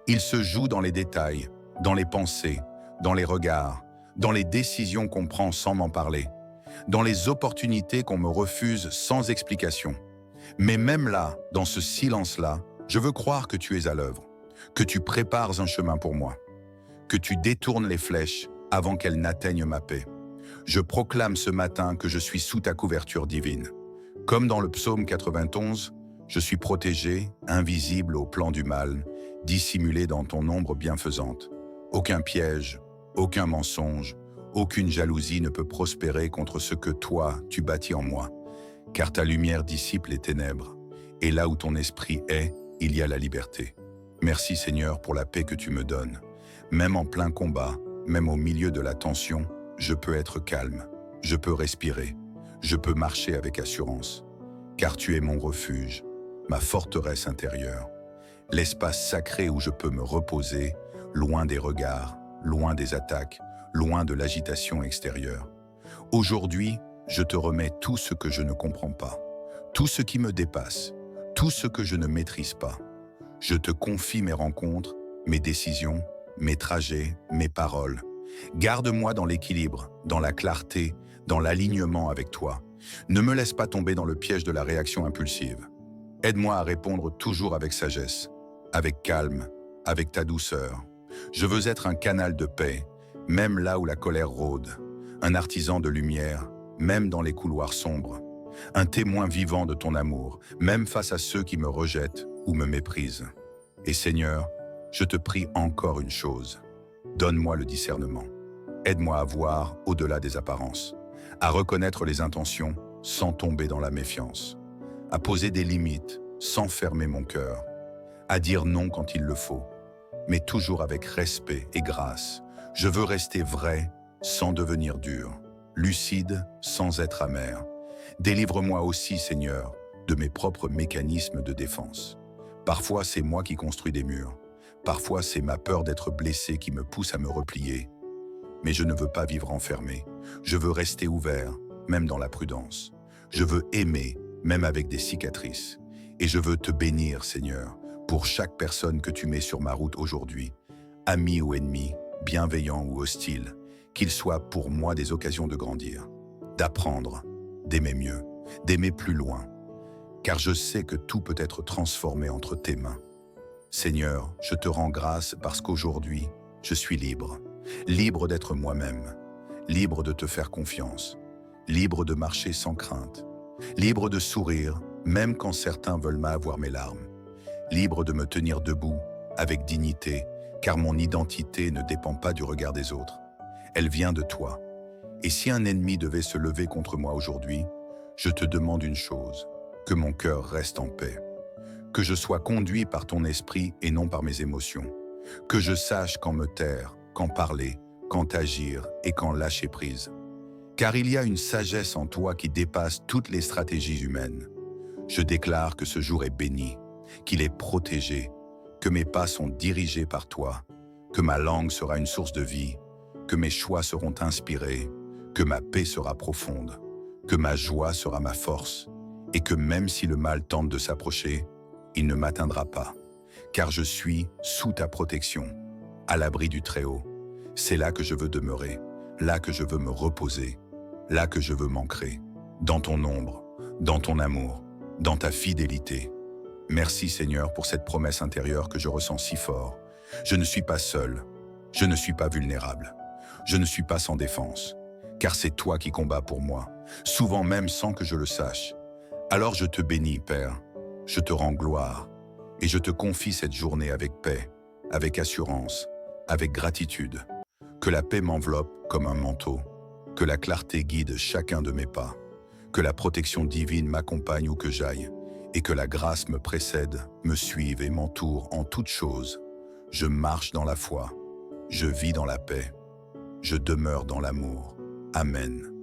Il se joue dans les détails, dans les pensées, dans les regards, dans les décisions qu'on prend sans m'en parler, dans les opportunités qu'on me refuse sans explication. Mais même là, dans ce silence-là, je veux croire que tu es à l'œuvre, que tu prépares un chemin pour moi, que tu détournes les flèches avant qu'elles n'atteignent ma paix. Je proclame ce matin que je suis sous ta couverture divine. Comme dans le psaume 91, je suis protégé, invisible au plan du mal, dissimulé dans ton ombre bienfaisante. Aucun piège, aucun mensonge, aucune jalousie ne peut prospérer contre ce que toi, tu bâtis en moi. Car ta lumière dissipe les ténèbres, et là où ton esprit est, il y a la liberté. Merci Seigneur pour la paix que tu me donnes. Même en plein combat, même au milieu de la tension, je peux être calme, je peux respirer, je peux marcher avec assurance. Car tu es mon refuge, ma forteresse intérieure, l'espace sacré où je peux me reposer, loin des regards, loin des attaques, loin de l'agitation extérieure. Aujourd'hui, je te remets tout ce que je ne comprends pas, tout ce qui me dépasse, tout ce que je ne maîtrise pas. Je te confie mes rencontres, mes décisions, mes trajets, mes paroles. Garde-moi dans l'équilibre, dans la clarté, dans l'alignement avec toi. Ne me laisse pas tomber dans le piège de la réaction impulsive. Aide-moi à répondre toujours avec sagesse, avec calme, avec ta douceur. Je veux être un canal de paix, même là où la colère rôde. Un artisan de lumière, même dans les couloirs sombres. Un témoin vivant de ton amour, même face à ceux qui me rejettent ou me méprisent. Et Seigneur, je te prie encore une chose. Donne-moi le discernement. Aide-moi à voir au-delà des apparences, à reconnaître les intentions sans tomber dans la méfiance, à poser des limites sans fermer mon cœur, à dire non quand il le faut, mais toujours avec respect et grâce. Je veux rester vrai sans devenir dur, lucide sans être amer. Délivre-moi aussi, Seigneur, de mes propres mécanismes de défense. Parfois, c'est moi qui construis des murs. Parfois, c'est ma peur d'être blessé qui me pousse à me replier. Mais je ne veux pas vivre enfermé. Je veux rester ouvert, même dans la prudence. Je veux aimer, même avec des cicatrices. Et je veux te bénir, Seigneur, pour chaque personne que tu mets sur ma route aujourd'hui, ami ou ennemi, bienveillant ou hostile, qu'ils soient pour moi des occasions de grandir, d'apprendre, d'aimer mieux, d'aimer plus loin, car je sais que tout peut être transformé entre tes mains. Seigneur, je te rends grâce parce qu'aujourd'hui, je suis libre, libre d'être moi-même, libre de te faire confiance, libre de marcher sans crainte, libre de sourire, même quand certains veulent m'avoir mes larmes, libre de me tenir debout, avec dignité, car mon identité ne dépend pas du regard des autres. Elle vient de toi. Et si un ennemi devait se lever contre moi aujourd'hui, je te demande une chose, que mon cœur reste en paix, que je sois conduit par ton esprit et non par mes émotions, que je sache quand me taire, quand parler, quand agir et quand lâcher prise. Car il y a une sagesse en toi qui dépasse toutes les stratégies humaines. Je déclare que ce jour est béni, qu'il est protégé, que mes pas sont dirigés par toi, que ma langue sera une source de vie, que mes choix seront inspirés, que ma paix sera profonde, que ma joie sera ma force, et que même si le mal tente de s'approcher, il ne m'atteindra pas, car je suis sous ta protection, à l'abri du Très-Haut. C'est là que je veux demeurer, là que je veux me reposer, là que je veux m'ancrer, dans ton ombre, dans ton amour, dans ta fidélité. Merci Seigneur pour cette promesse intérieure que je ressens si fort. Je ne suis pas seul, je ne suis pas vulnérable, je ne suis pas sans défense, car c'est toi qui combats pour moi, souvent même sans que je le sache. Alors je te bénis, Père, je te rends gloire, et je te confie cette journée avec paix, avec assurance, avec gratitude. Que la paix m'enveloppe comme un manteau, que la clarté guide chacun de mes pas, que la protection divine m'accompagne où que j'aille, et que la grâce me précède, me suive et m'entoure en toutes choses. Je marche dans la foi, je vis dans la paix, je demeure dans l'amour. Amen.